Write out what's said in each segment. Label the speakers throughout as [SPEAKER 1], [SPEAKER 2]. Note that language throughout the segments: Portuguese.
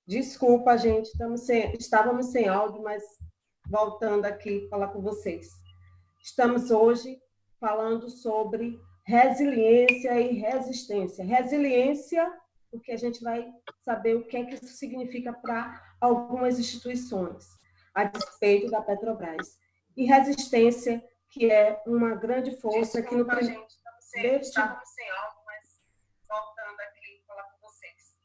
[SPEAKER 1] Desculpa, gente, estávamos sem áudio, mas voltando aqui falar com vocês. Estamos hoje falando sobre resiliência e resistência. Resiliência, porque a gente vai saber o que é que isso significa para algumas instituições, a despeito da Petrobras. E resistência, que é uma grande força que no primeiro... Estávamos sem áudio, mas voltando aqui falar com vocês.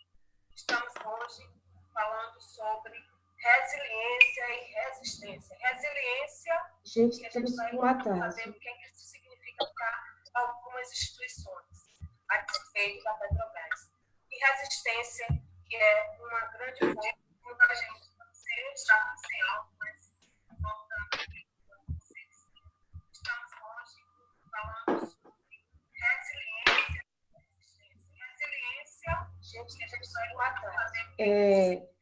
[SPEAKER 1] Estamos hoje falando sobre resiliência e resistência. Resiliência, gente, que a gente vai saber o que é que isso significa para algumas instituições, a despeito da Petrobras. E resistência, que é uma grande força, muita gente está sem algo, mas voltando aqui com vocês. Estamos hoje falando sobre resiliência e resistência. Resiliência, gente, que a gente vai saber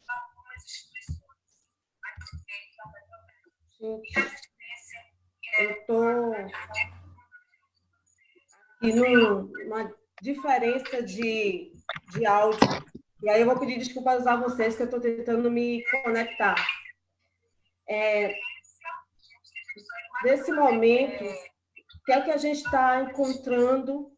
[SPEAKER 1] algumas instituições, a despeito da Petrobras. Gente, eu estou aqui numa diferença de áudio, e aí eu vou pedir desculpas a vocês, que eu estou tentando me conectar. Nesse momento, o que é que a gente está encontrando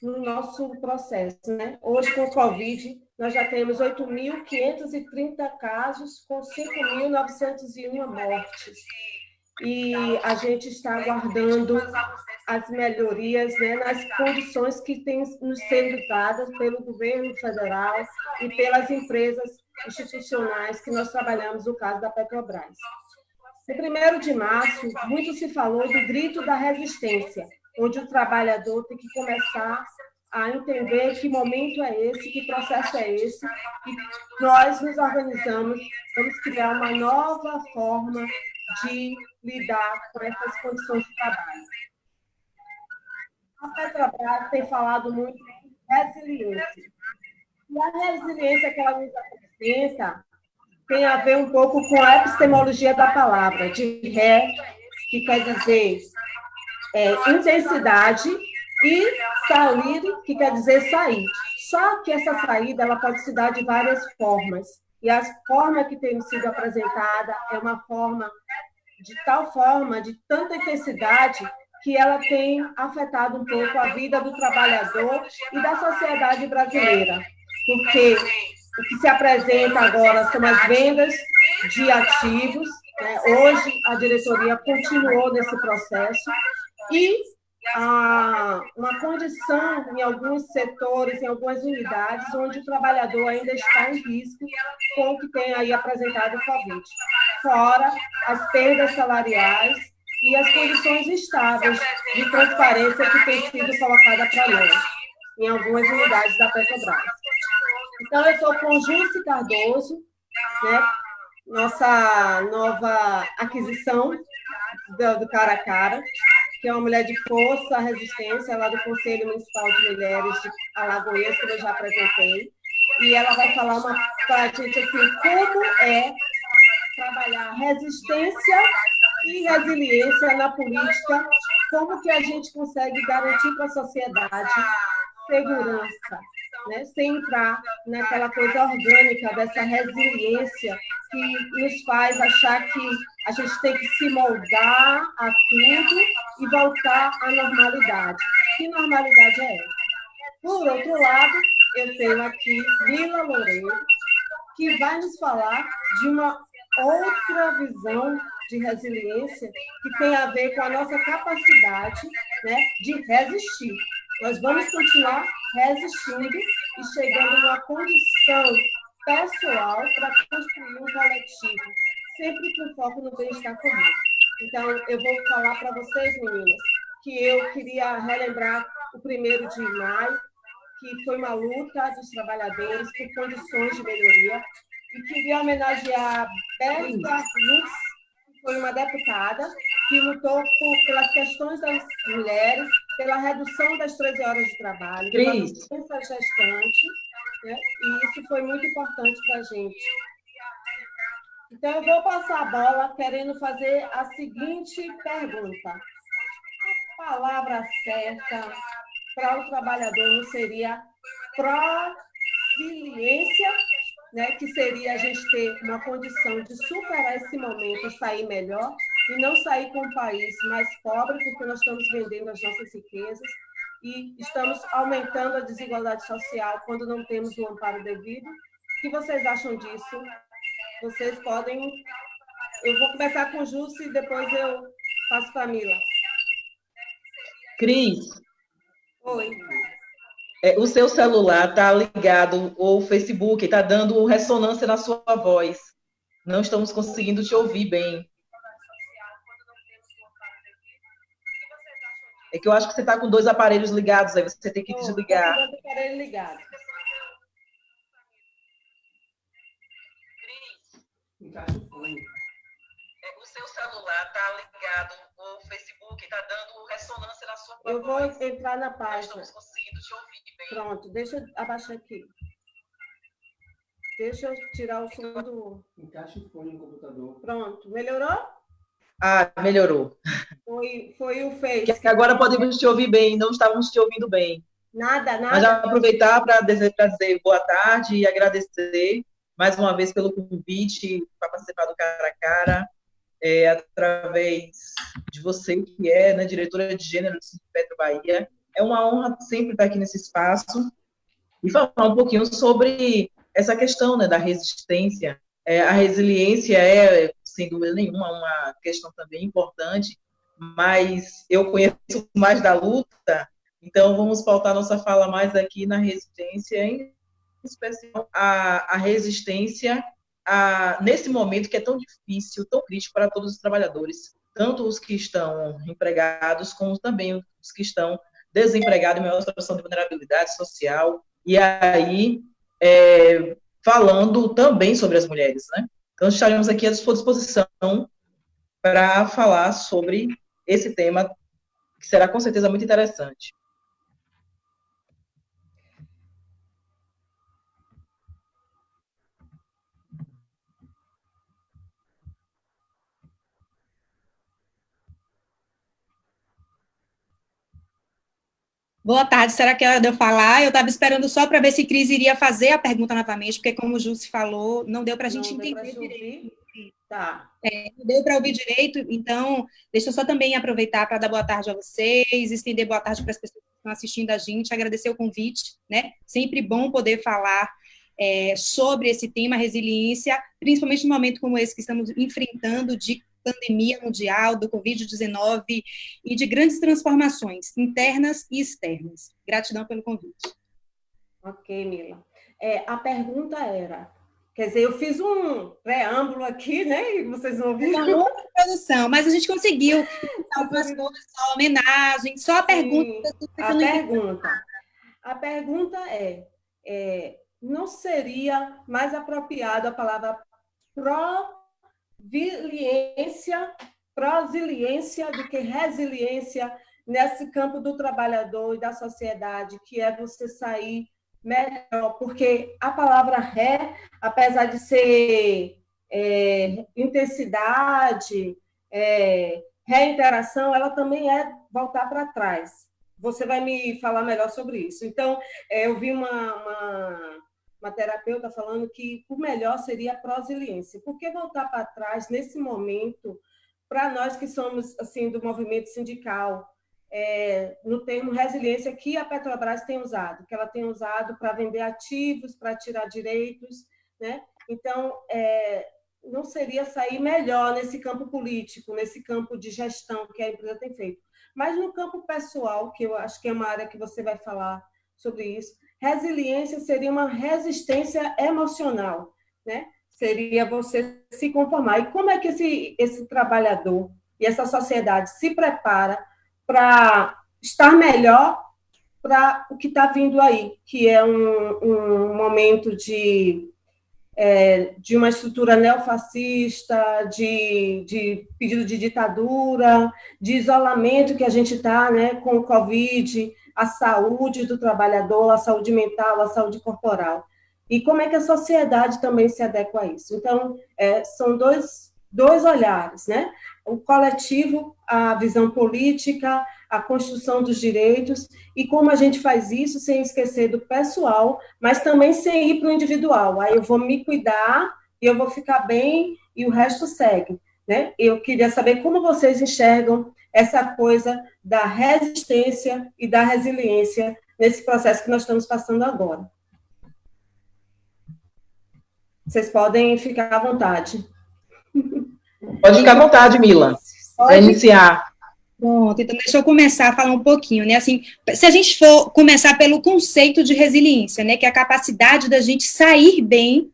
[SPEAKER 1] no nosso processo, né? Hoje, com o Covid, nós já temos 8.530 casos, com 5.901 mortes. E a gente está aguardando as melhorias, né, nas condições que têm nos sendo dadas pelo governo federal e pelas empresas institucionais que nós trabalhamos, no caso da Petrobras. No 1º de março, muito se falou do grito da resistência, onde o trabalhador tem que começar a entender que momento é esse, que processo é esse, e nós nos organizamos, vamos criar uma nova forma de lidar com essas condições de trabalho. A Petrobras tem falado muito de resiliência. E a resiliência que ela nos apresenta tem a ver um pouco com a epistemologia da palavra, de ré, que quer dizer intensidade, e sair, que quer dizer sair. Só que essa saída ela pode se dar de várias formas. E a forma que tem sido apresentada é uma forma de tal forma, de tanta intensidade, que ela tem afetado um pouco a vida do trabalhador e da sociedade brasileira. Porque o que se apresenta agora são as vendas de ativos, né? Hoje a diretoria continuou nesse processo, e uma condição em alguns setores, em algumas unidades, onde o trabalhador ainda está em risco com o que tem aí apresentado o Covid. Fora as perdas salariais e as condições estáveis de transparência que tem sido colocada para nós, em algumas unidades da Petrobras. Então, eu estou com Jússi Cardoso, né, nossa nova aquisição do Cara a Cara, que é uma mulher de força, resistência, lá do Conselho Municipal de Mulheres de Alagoas, que eu já apresentei, e ela vai falar para a gente assim, como é trabalhar resistência e resiliência na política, como que a gente consegue garantir para a sociedade segurança, né? Sem entrar naquela coisa orgânica dessa resiliência que nos faz achar que a gente tem que se moldar a tudo e voltar à normalidade. Que normalidade é essa? Por outro lado, eu tenho aqui Lila Loureiro, que vai nos falar de uma outra visão de resiliência que tem a ver com a nossa capacidade, né, de resistir. Nós vamos continuar resistindo e chegando numa condição pessoal para construir um coletivo, sempre com foco no bem-estar comum. Então, eu vou falar para vocês, meninas, que eu queria relembrar o 1º de maio, que foi uma luta dos trabalhadores por condições de melhoria, e queria homenagear Berta Lutz, que foi uma deputada que lutou pelas questões das mulheres, pela redução das 13 horas de trabalho, pela licença gestante, né? E isso foi muito importante para a gente. Então, eu vou passar a bola querendo fazer a seguinte pergunta. A palavra certa para o trabalhador não seria prosiliência né, que seria a gente ter uma condição de superar esse momento e sair melhor, e não sair com um país mais pobre, porque nós estamos vendendo as nossas riquezas e estamos aumentando a desigualdade social quando não temos o amparo devido. O que vocês acham disso? Vocês podem... Eu vou começar com o Júcio e depois eu passo para a Mila.
[SPEAKER 2] Cris,
[SPEAKER 1] Oi.
[SPEAKER 2] o seu celular está ligado, ou o Facebook está dando ressonância na sua voz. Não estamos conseguindo te ouvir bem. É que eu acho que você está com 2 aparelhos ligados, aí você tem que desligar.
[SPEAKER 1] Estou com 2 aparelhos ligados.
[SPEAKER 2] O seu celular está ligado, o Facebook está dando ressonância na sua voz.
[SPEAKER 1] Eu vou entrar na página.
[SPEAKER 2] Não estamos conseguindo te ouvir bem.
[SPEAKER 1] Pronto, deixa eu abaixar aqui. Deixa eu tirar o som do...
[SPEAKER 3] Encaixe o fone no computador.
[SPEAKER 1] Pronto, melhorou?
[SPEAKER 2] Ah, melhorou.
[SPEAKER 1] Foi o Face.
[SPEAKER 2] Que agora podemos te ouvir bem, não estávamos te ouvindo bem.
[SPEAKER 1] Nada.
[SPEAKER 2] Mas já aproveitar para dizer boa tarde e agradecer mais uma vez pelo convite para participar do Cara a Cara, através de você, que é, né, diretora de gênero do Sindicato Bahia. É uma honra sempre estar aqui nesse espaço e falar um pouquinho sobre essa questão, né, da resistência. A resiliência é, sem dúvida nenhuma, uma questão também importante, mas eu conheço mais da luta, então vamos pautar nossa fala mais aqui na resistência, em especial a resistência nesse momento que é tão difícil, tão crítico para todos os trabalhadores, tanto os que estão empregados, como também os que estão desempregados em maior situação de vulnerabilidade social, e aí falando também sobre as mulheres, né? Então, estaremos aqui à sua disposição para falar sobre esse tema, que será com certeza muito interessante.
[SPEAKER 4] Boa tarde, será que é hora de eu falar? Eu estava esperando só para ver se Cris iria fazer a pergunta novamente, porque como o Júcio falou, não deu para a gente entender direito.
[SPEAKER 1] Tá.
[SPEAKER 4] Não deu para ouvir direito, então deixa eu só também aproveitar para dar boa tarde a vocês, estender boa tarde para as pessoas que estão assistindo a gente, agradecer o convite, né? Sempre bom poder falar sobre esse tema, resiliência, principalmente num momento como esse que estamos enfrentando de pandemia mundial, do Covid-19 e de grandes transformações internas e externas. Gratidão pelo convite.
[SPEAKER 1] Ok, Mila. A pergunta era, quer dizer, eu fiz um preâmbulo aqui, né, e vocês não ouviram.
[SPEAKER 4] Uma longa introdução, mas a gente conseguiu algumas coisas, só homenagem, só a pergunta.
[SPEAKER 1] A pergunta não seria mais apropriado a palavra prosiliência do que resiliência nesse campo do trabalhador e da sociedade, que é você sair melhor, porque a palavra ré, apesar de ser intensidade, reinteração, ela também é voltar para trás. Você vai me falar melhor sobre isso. Então, eu vi uma terapeuta falando que o melhor seria a prosiliência. Por que voltar para trás nesse momento, para nós que somos assim do movimento sindical, no termo resiliência que a Petrobras tem usado, que ela tem usado para vender ativos, para tirar direitos, né? Então, não seria sair melhor nesse campo político, nesse campo de gestão que a empresa tem feito. Mas no campo pessoal, que eu acho que é uma área que você vai falar sobre isso, resiliência seria uma resistência emocional, né? Seria você se conformar. E como é que esse trabalhador e essa sociedade se prepara para estar melhor para o que está vindo aí, que é um momento de uma estrutura neofascista, de pedido de ditadura, de isolamento que a gente está, né, com o Covid, a saúde do trabalhador, a saúde mental, a saúde corporal. E como é que a sociedade também se adequa a isso? Então, são dois olhares, né? O coletivo, a visão política, a construção dos direitos, e como a gente faz isso sem esquecer do pessoal, mas também sem ir para o individual. Aí eu vou me cuidar, e eu vou ficar bem, e o resto segue, né? Eu queria saber como vocês enxergam essa coisa da resistência e da resiliência nesse processo que nós estamos passando agora. Vocês podem ficar à vontade.
[SPEAKER 2] Pode ficar à vontade, Mila, para iniciar.
[SPEAKER 4] Pronto, então deixa eu começar a falar um pouquinho, né? Assim, se a gente for começar pelo conceito de resiliência, né? Que é a capacidade da gente sair bem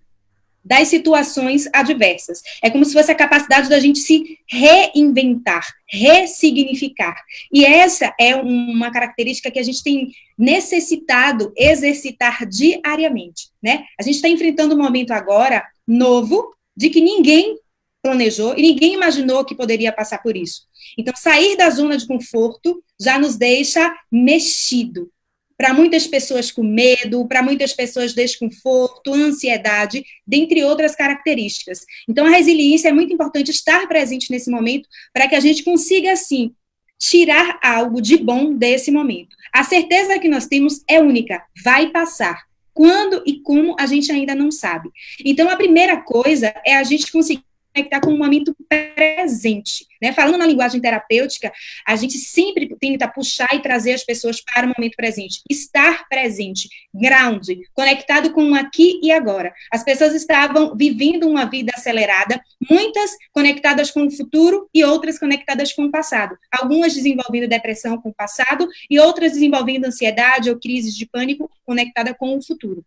[SPEAKER 4] das situações adversas. É como se fosse a capacidade da gente se reinventar, ressignificar. E essa é uma característica que a gente tem necessitado exercitar diariamente, né? A gente está enfrentando um momento agora novo, de que ninguém planejou e ninguém imaginou que poderia passar por isso. Então, sair da zona de conforto já nos deixa mexido. Para muitas pessoas com medo, para muitas pessoas desconforto, ansiedade, dentre outras características. Então, a resiliência é muito importante estar presente nesse momento para que a gente consiga, assim, tirar algo de bom desse momento. A certeza que nós temos é única, vai passar. Quando e como a gente ainda não sabe. Então, a primeira coisa é a gente conseguir conectar com o momento presente, né? Falando na linguagem terapêutica, a gente sempre tenta puxar e trazer as pessoas para o momento presente. Estar presente, ground, conectado com o aqui e agora. As pessoas estavam vivendo uma vida acelerada, muitas conectadas com o futuro e outras conectadas com o passado. Algumas desenvolvendo depressão com o passado e outras desenvolvendo ansiedade ou crises de pânico conectada com o futuro.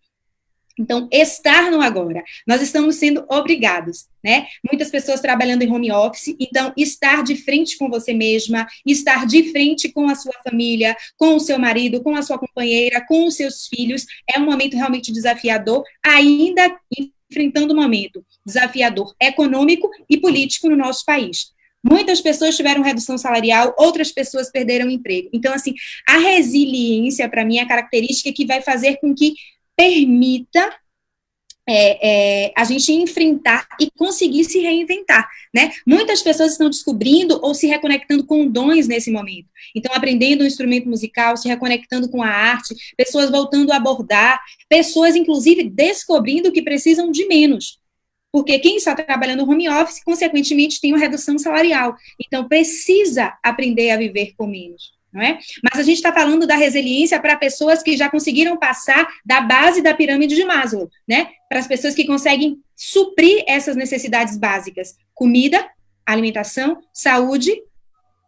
[SPEAKER 4] Então, estar no agora. Nós estamos sendo obrigados, né? Muitas pessoas trabalhando em home office, então, estar de frente com você mesma, estar de frente com a sua família, com o seu marido, com a sua companheira, com os seus filhos, é um momento realmente desafiador, ainda enfrentando um momento desafiador econômico e político no nosso país. Muitas pessoas tiveram redução salarial, outras pessoas perderam o emprego. Então, assim, a resiliência, para mim, é a característica que vai fazer com que permita a gente enfrentar e conseguir se reinventar, né? Muitas pessoas estão descobrindo ou se reconectando com dons nesse momento. Então, aprendendo um instrumento musical, se reconectando com a arte, pessoas voltando a abordar, pessoas, inclusive, descobrindo que precisam de menos. Porque quem está trabalhando no home office, consequentemente, tem uma redução salarial. Então, precisa aprender a viver com menos. Não é? Mas a gente está falando da resiliência para pessoas que já conseguiram passar da base da pirâmide de Maslow, né? Para as pessoas que conseguem suprir essas necessidades básicas: comida, alimentação, saúde,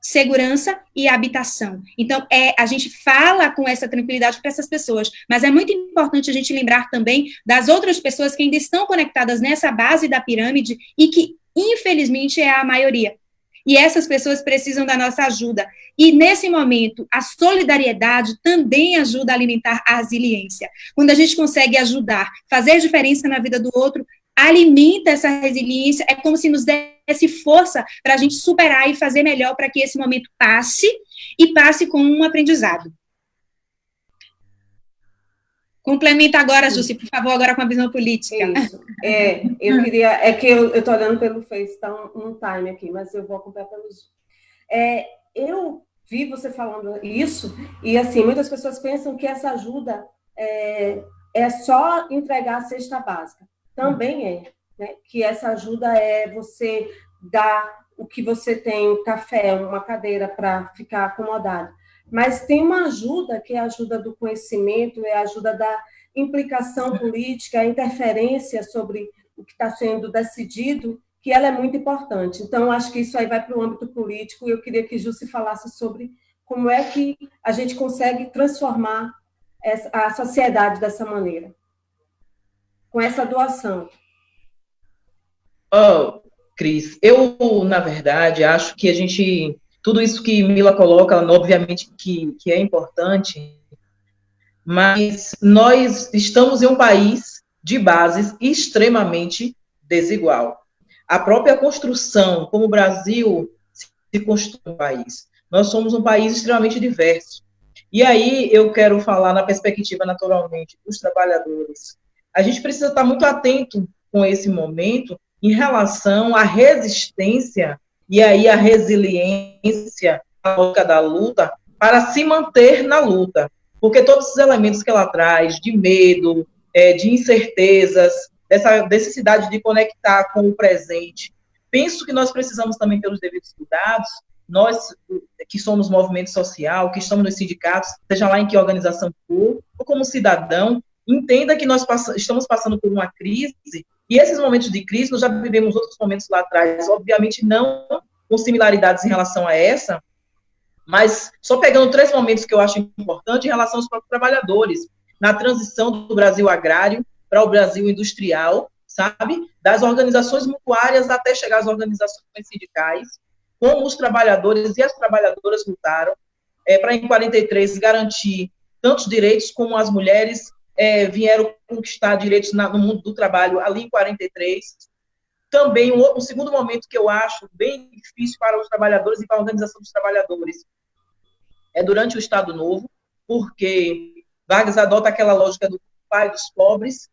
[SPEAKER 4] segurança e habitação. Então, a gente fala com essa tranquilidade para essas pessoas, mas é muito importante a gente lembrar também das outras pessoas que ainda estão conectadas nessa base da pirâmide e que, infelizmente, é a maioria. E essas pessoas precisam da nossa ajuda. E, nesse momento, a solidariedade também ajuda a alimentar a resiliência. Quando a gente consegue ajudar, fazer diferença na vida do outro, alimenta essa resiliência, é como se nos desse força para a gente superar e fazer melhor para que esse momento passe, e passe com um aprendizado. Complementa agora, Jussi, por favor, agora com a visão política.
[SPEAKER 1] Isso. Eu queria... É que eu estou olhando pelo Face, está um time aqui, mas eu vou acompanhar pelo Zoom. Eu vi você falando isso, e, assim, muitas pessoas pensam que essa ajuda é só entregar a cesta básica. Também né? Que essa ajuda é você dar o que você tem, um café, uma cadeira para ficar acomodado. Mas tem uma ajuda, que é a ajuda do conhecimento, é a ajuda da implicação política, a interferência sobre o que está sendo decidido, que ela é muito importante. Então, acho que isso aí vai para o âmbito político, e eu queria que Jussi falasse sobre como é que a gente consegue transformar a sociedade dessa maneira, com essa doação.
[SPEAKER 2] Cris, eu, na verdade, acho que tudo isso que Mila coloca, obviamente que é importante, mas nós estamos em um país de bases extremamente desigual. A própria construção, como o Brasil se constrói um país, nós somos um país extremamente diverso. E aí eu quero falar na perspectiva, naturalmente, dos trabalhadores. A gente precisa estar muito atento com esse momento em relação à resistência e aí a resiliência, a lógica da luta para se manter na luta, porque todos os elementos que ela traz, de medo, de incertezas, dessa necessidade de conectar com o presente, penso que nós precisamos também ter os devidos cuidados, nós que somos movimento social, que estamos nos sindicatos, seja lá em que organização for, ou como cidadão, entenda que nós estamos passando por uma crise, e esses momentos de crise, nós já vivemos outros momentos lá atrás, obviamente não com similaridades em relação a essa, mas só pegando 3 momentos que eu acho importante em relação aos próprios trabalhadores, na transição do Brasil agrário para o Brasil industrial, sabe? Das organizações mutuárias até chegar às organizações sindicais, como os trabalhadores e as trabalhadoras lutaram para, em 43, garantir tantos direitos como as mulheres vieram conquistar direitos no mundo do trabalho ali em 43. Também um segundo momento que eu acho bem difícil para os trabalhadores e para a organização dos trabalhadores é durante o Estado Novo, porque Vargas adota aquela lógica do pai dos pobres,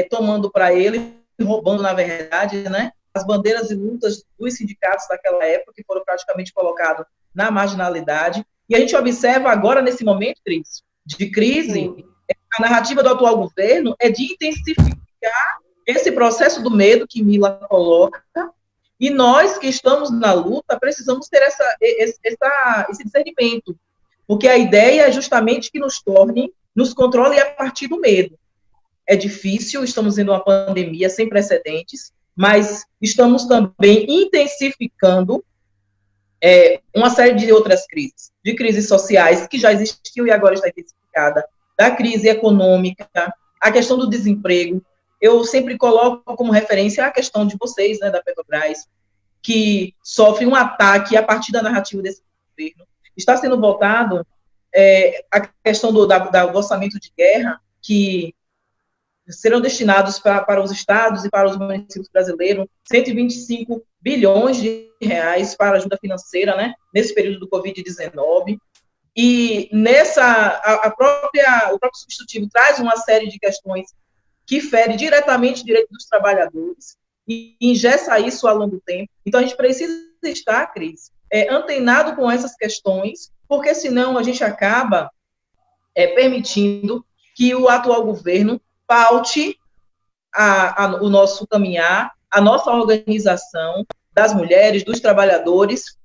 [SPEAKER 2] tomando para ele, roubando, na verdade, né, as bandeiras e lutas dos sindicatos daquela época, que foram praticamente colocados na marginalidade. E a gente observa agora, nesse momento, Cris, de crise, a narrativa do atual governo é de intensificar esse processo do medo que Mila coloca, e nós que estamos na luta precisamos ter esse discernimento, porque a ideia é justamente que nos controle a partir do medo. É difícil, estamos em uma pandemia sem precedentes, mas estamos também intensificando uma série de outras crises, de crises sociais que já existiu e agora está intensificada, da crise econômica, a questão do desemprego. Eu sempre coloco como referência a questão de vocês, né, da Petrobras, que sofre um ataque a partir da narrativa desse governo. Está sendo votado a questão do orçamento de guerra, que serão destinados para os estados e para os municípios brasileiros 125 bilhões de reais para ajuda financeira, né, nesse período do Covid-19. E o próprio substitutivo traz uma série de questões que fere diretamente o direito dos trabalhadores e engessa isso ao longo do tempo. Então, a gente precisa estar, Cris, antenado com essas questões, porque senão a gente acaba permitindo que o atual governo paute o nosso caminhar, a nossa organização das mulheres, dos trabalhadores,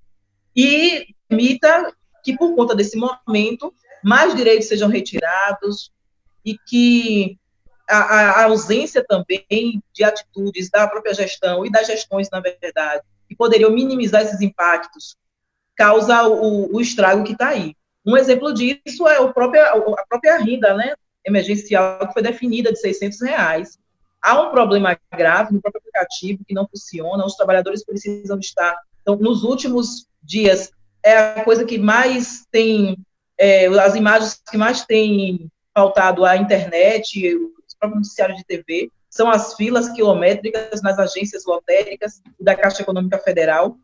[SPEAKER 2] e permita que, por conta desse momento, mais direitos sejam retirados e que a ausência também de atitudes da própria gestão e das gestões, na verdade, que poderiam minimizar esses impactos, causa o estrago que está aí. Um exemplo disso é a própria renda, né, emergencial, que foi definida de R$600. Há um problema grave no próprio aplicativo que não funciona, os trabalhadores precisam estar... Então, nos últimos dias, é a coisa que mais tem... as imagens que mais têm faltado à internet, os próprios noticiários de TV, são as filas quilométricas nas agências lotéricas da Caixa Econômica Federal,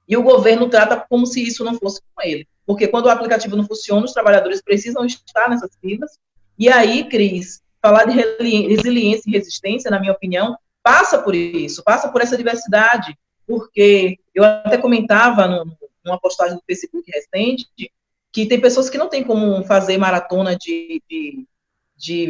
[SPEAKER 2] e o governo trata como se isso não fosse com ele, porque quando o aplicativo não funciona, os trabalhadores precisam estar nessas filas, e aí, Cris, falar de resiliência e resistência, na minha opinião, passa por isso, passa por essa diversidade, porque eu até comentava numa postagem do Facebook recente, que tem pessoas que não têm como fazer maratona de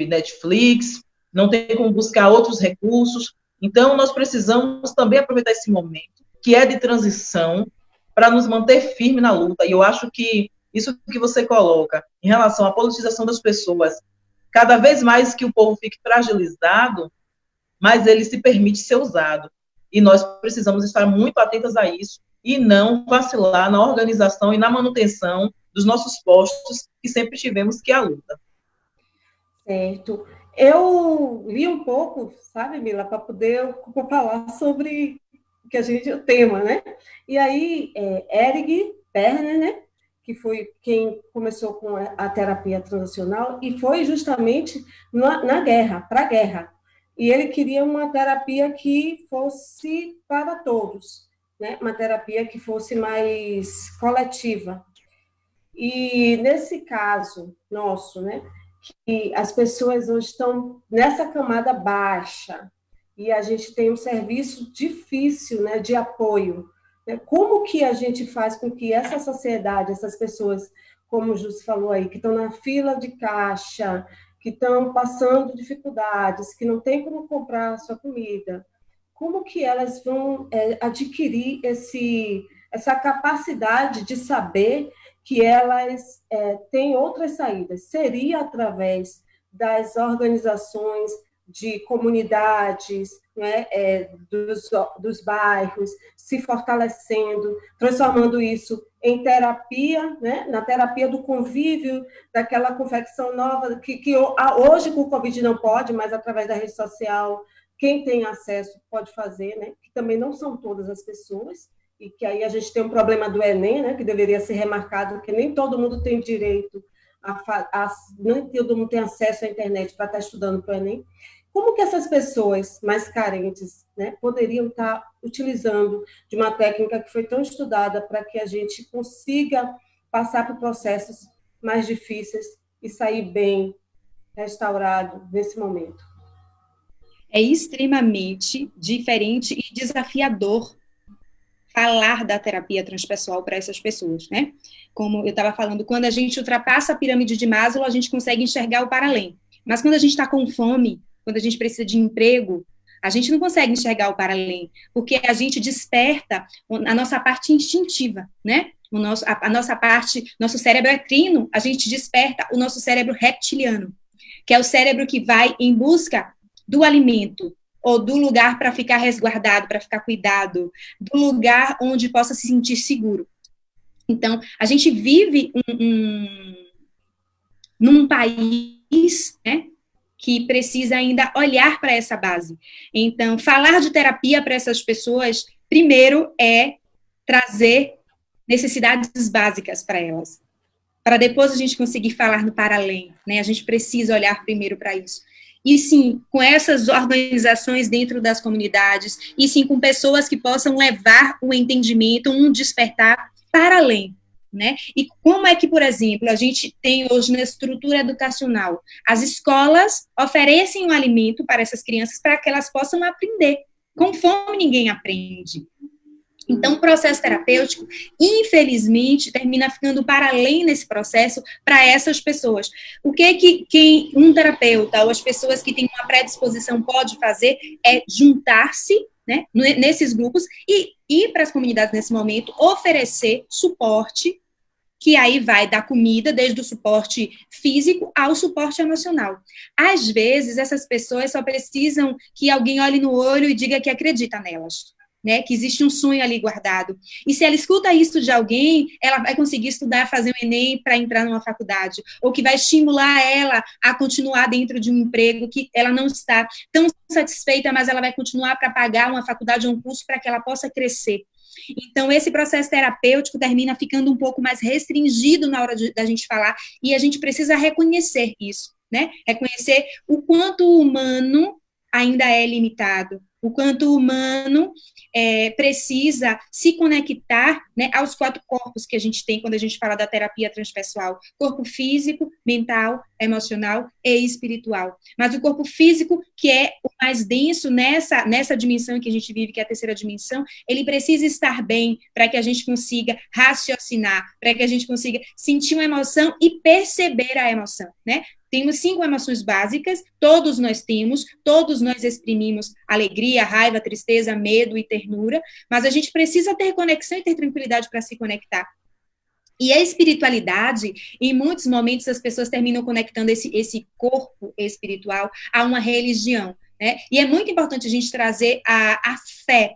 [SPEAKER 2] Netflix, não tem como buscar outros recursos, então nós precisamos também aproveitar esse momento, que é de transição, para nos manter firme na luta, e eu acho que isso que você coloca, em relação à politização das pessoas, cada vez mais que o povo fique fragilizado, mais ele se permite ser usado, e nós precisamos estar muito atentas a isso, e não vacilar na organização e na manutenção dos nossos postos, que sempre tivemos que a luta.
[SPEAKER 1] Certo. Eu li um pouco, sabe, Mila, para poder falar sobre o tema, né? E aí, Eric Perner, né, que foi quem começou com a terapia transacional, e foi justamente na guerra, para a guerra. E ele queria uma terapia que fosse para todos, né? Uma terapia que fosse mais coletiva. E nesse caso nosso, né, que as pessoas hoje estão nessa camada baixa, e a gente tem um serviço difícil, né, de apoio, né? Como que a gente faz com que essa sociedade, essas pessoas, como o Júcio falou aí, que estão na fila de caixa, que estão passando dificuldades, que não têm como comprar a sua comida, como que elas vão adquirir essa capacidade de saber que elas têm outras saídas? Seria através das organizações de comunidades, né, dos bairros, se fortalecendo, transformando isso em terapia, né, na terapia do convívio, daquela confecção nova, que hoje com o Covid não pode, mas através da rede social, quem tem acesso pode fazer, né, que também não são todas as pessoas, e que aí a gente tem um problema do Enem, né, que deveria ser remarcado, que nem todo mundo tem direito, nem todo mundo tem acesso à internet para estar estudando para o Enem. Como que essas pessoas mais carentes, né, poderiam estar utilizando de uma técnica que foi tão estudada para que a gente consiga passar por processos mais difíceis e sair bem restaurado nesse momento?
[SPEAKER 4] É extremamente diferente e desafiador falar da terapia transpessoal para essas pessoas, né? Como eu estava falando, quando a gente ultrapassa a pirâmide de Maslow, a gente consegue enxergar o para além. Mas quando a gente está com fome, quando a gente precisa de emprego, a gente não consegue enxergar o para além, porque a gente desperta a nossa parte instintiva, né? A nossa parte, nosso cérebro é trino, a gente desperta o nosso cérebro reptiliano, que é o cérebro que vai em busca do alimento, ou do lugar para ficar resguardado, para ficar cuidado, do lugar onde possa se sentir seguro. Então, a gente vive num país, né, que precisa ainda olhar para essa base. Então, falar de terapia para essas pessoas, primeiro é trazer necessidades básicas para elas, para depois a gente conseguir falar no para além, né? A gente precisa olhar primeiro para isso. E sim, com essas organizações dentro das comunidades, e sim com pessoas que possam levar o entendimento, um despertar para além, né? E como é que, por exemplo, a gente tem hoje na estrutura educacional, as escolas oferecem um alimento para essas crianças para que elas possam aprender. Com fome ninguém aprende. Então, o processo terapêutico, infelizmente, termina ficando para além nesse processo para essas pessoas. O que um terapeuta ou as pessoas que têm uma predisposição pode fazer é juntar-se, né, nesses grupos e ir para as comunidades nesse momento, oferecer suporte, que aí vai da comida, desde o suporte físico ao suporte emocional. Às vezes, essas pessoas só precisam que alguém olhe no olho e diga que acredita nelas, né, que existe um sonho ali guardado. E se ela escuta isso de alguém, ela vai conseguir estudar, fazer um Enem para entrar numa faculdade, ou que vai estimular ela a continuar dentro de um emprego que ela não está tão satisfeita, mas ela vai continuar para pagar uma faculdade ou um curso para que ela possa crescer. Então, esse processo terapêutico termina ficando um pouco mais restringido na hora da gente falar, e a gente precisa reconhecer isso, né? Reconhecer o quanto o humano ainda é limitado, o quanto o humano precisa se conectar, né, aos 4 corpos que a gente tem quando a gente fala da terapia transpessoal: corpo físico, mental, emocional e espiritual. Mas o corpo físico, que é o mais denso nessa dimensão que a gente vive, que é a terceira dimensão, ele precisa estar bem para que a gente consiga raciocinar, para que a gente consiga sentir uma emoção e perceber a emoção, né? Temos 5 emoções básicas, todos nós temos, todos nós exprimimos alegria, raiva, tristeza, medo e ternura, mas a gente precisa ter conexão e ter tranquilidade para se conectar. E a espiritualidade, em muitos momentos, as pessoas terminam conectando esse corpo espiritual a uma religião, né? E é muito importante a gente trazer a fé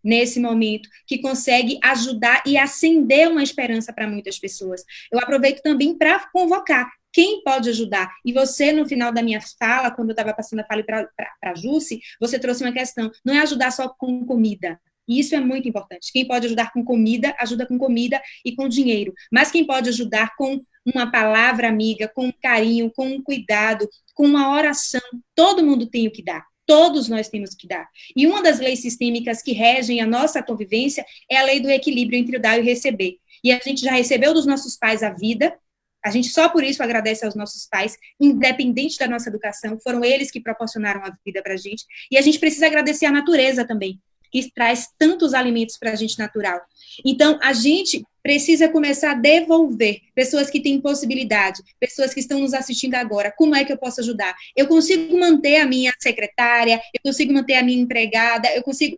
[SPEAKER 4] nesse momento, que consegue ajudar e acender uma esperança para muitas pessoas. Eu aproveito também para convocar quem pode ajudar. E você, no final da minha fala, quando eu estava passando a fala para a Jussi, você trouxe uma questão: não é ajudar só com comida. E isso é muito importante. Quem pode ajudar com comida, ajuda com comida e com dinheiro. Mas quem pode ajudar com uma palavra amiga, com um carinho, com um cuidado, com uma oração, todo mundo tem o que dar. Todos nós temos que dar. E uma das leis sistêmicas que regem a nossa convivência é a lei do equilíbrio entre o dar e o receber. E a gente já recebeu dos nossos pais a vida, a gente só por isso agradece aos nossos pais, independente da nossa educação, foram eles que proporcionaram a vida para a gente. E a gente precisa agradecer a natureza também. que traz tantos alimentos para a gente natural. Então, a gente precisa começar a devolver pessoas que têm possibilidade, pessoas que estão nos assistindo agora. Como é que eu posso ajudar? Eu consigo manter a minha secretária, eu consigo manter a minha empregada,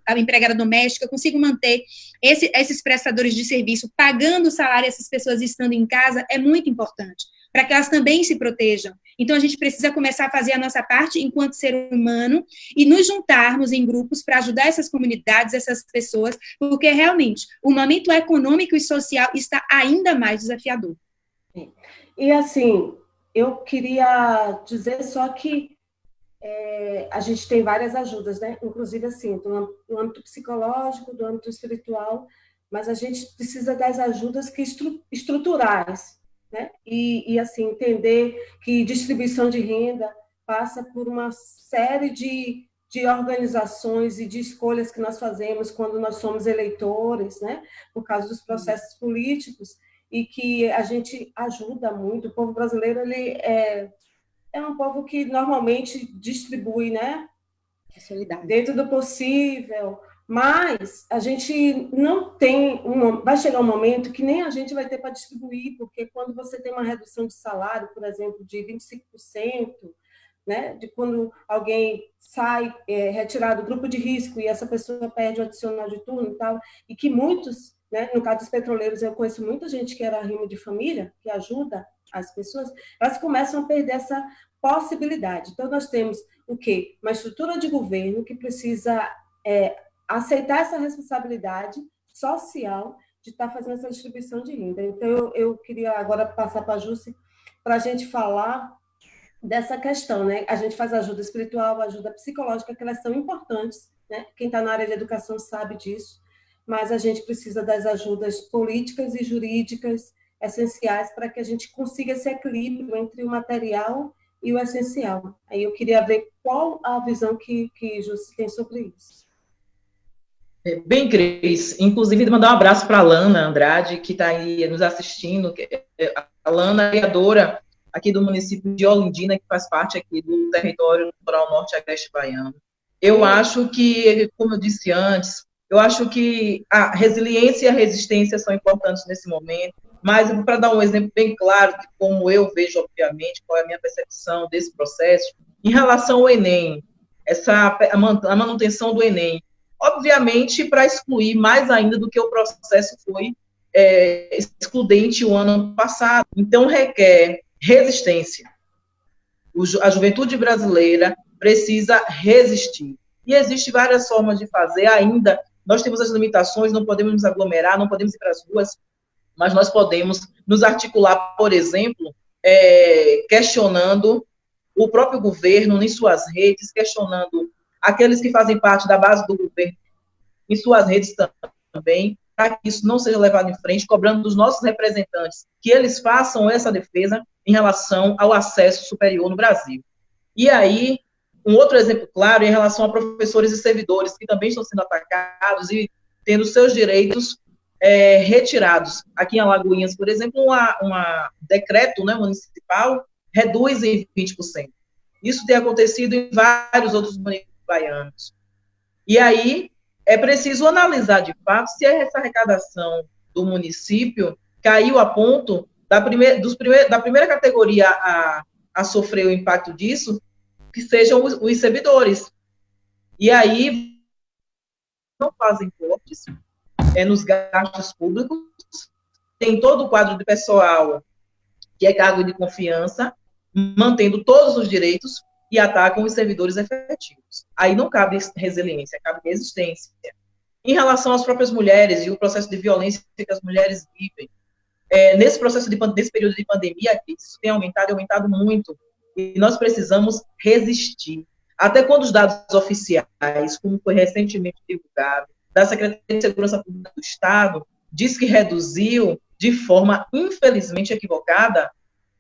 [SPEAKER 4] a empregada doméstica, eu consigo manter esses prestadores de serviço pagando o salário essas pessoas estando em casa, é muito importante, para que elas também se protejam. Então, a gente precisa começar a fazer a nossa parte enquanto ser humano e nos juntarmos em grupos para ajudar essas comunidades, essas pessoas, porque realmente o momento econômico e social está ainda mais desafiador.
[SPEAKER 1] E assim, eu queria dizer só que a gente tem várias ajudas, né? Inclusive assim, do âmbito psicológico, do âmbito espiritual, mas a gente precisa das ajudas que estruturais, né? E assim, entender que distribuição de renda passa por uma série de organizações e de escolhas que nós fazemos quando nós somos eleitores, né? Por causa dos processos políticos, e que a gente ajuda muito. O povo brasileiro, ele é um povo que normalmente distribui, né? Dentro do possível, mas a gente não tem, vai chegar um momento que nem a gente vai ter para distribuir, porque quando você tem uma redução de salário, por exemplo, de 25%, né, de quando alguém sai retirado do grupo de risco e essa pessoa perde o adicional de turno e tal, e que muitos, né, no caso dos petroleiros, eu conheço muita gente que era arrimo de família, que ajuda as pessoas, elas começam a perder essa possibilidade. Então, nós temos o quê? Uma estrutura de governo que precisa aceitar essa responsabilidade social de estar fazendo essa distribuição de renda. Então, eu queria agora passar para a Jussi para a gente falar dessa questão, né? A gente faz ajuda espiritual, ajuda psicológica, que elas são importantes, né? Quem está na área de educação sabe disso, mas a gente precisa das ajudas políticas e jurídicas essenciais para que a gente consiga esse equilíbrio entre o material e o essencial. Aí eu queria ver qual a visão que Jussi tem sobre isso.
[SPEAKER 2] Bem, Cris, inclusive mandar um abraço para a Lana Andrade, que está aí nos assistindo. A Lana é vereadora aqui do município de Olindina, que faz parte aqui do território litoral norte-agreste baiano. Eu acho que, como eu disse antes, eu acho que a resiliência e a resistência são importantes nesse momento, mas para dar um exemplo bem claro de como eu vejo, obviamente, qual é a minha percepção desse processo, em relação ao Enem, a manutenção do Enem, obviamente para excluir mais ainda do que o processo foi excludente o ano passado. Então, requer resistência. A juventude brasileira precisa resistir. E existem várias formas de fazer ainda. Nós temos as limitações, não podemos nos aglomerar, não podemos ir para as ruas, mas nós podemos nos articular, por exemplo, questionando o próprio governo em suas redes, questionando aqueles que fazem parte da base do governo em suas redes também, para que isso não seja levado em frente, cobrando dos nossos representantes que eles façam essa defesa em relação ao acesso superior no Brasil. E aí, um outro exemplo claro em relação a professores e servidores que também estão sendo atacados e tendo seus direitos retirados. Aqui em Alagoinhas, por exemplo, um decreto, né, municipal reduz em 20%. Isso tem acontecido em vários outros municípios baianos. E aí é preciso analisar de fato se essa arrecadação do município caiu a ponto da primeira categoria a sofrer o impacto disso, que sejam os servidores. E aí não fazem cortes nos gastos públicos, tem todo o quadro de pessoal que é cargo de confiança, mantendo todos os direitos e atacam os servidores efetivos. Aí não cabe resiliência, cabe resistência. Em relação às próprias mulheres e o processo de violência que as mulheres vivem, nesse período de pandemia, isso tem aumentado muito, e nós precisamos resistir. Até quando os dados oficiais, como foi recentemente divulgado, da Secretaria de Segurança Pública do Estado, diz que reduziu de forma, infelizmente, equivocada,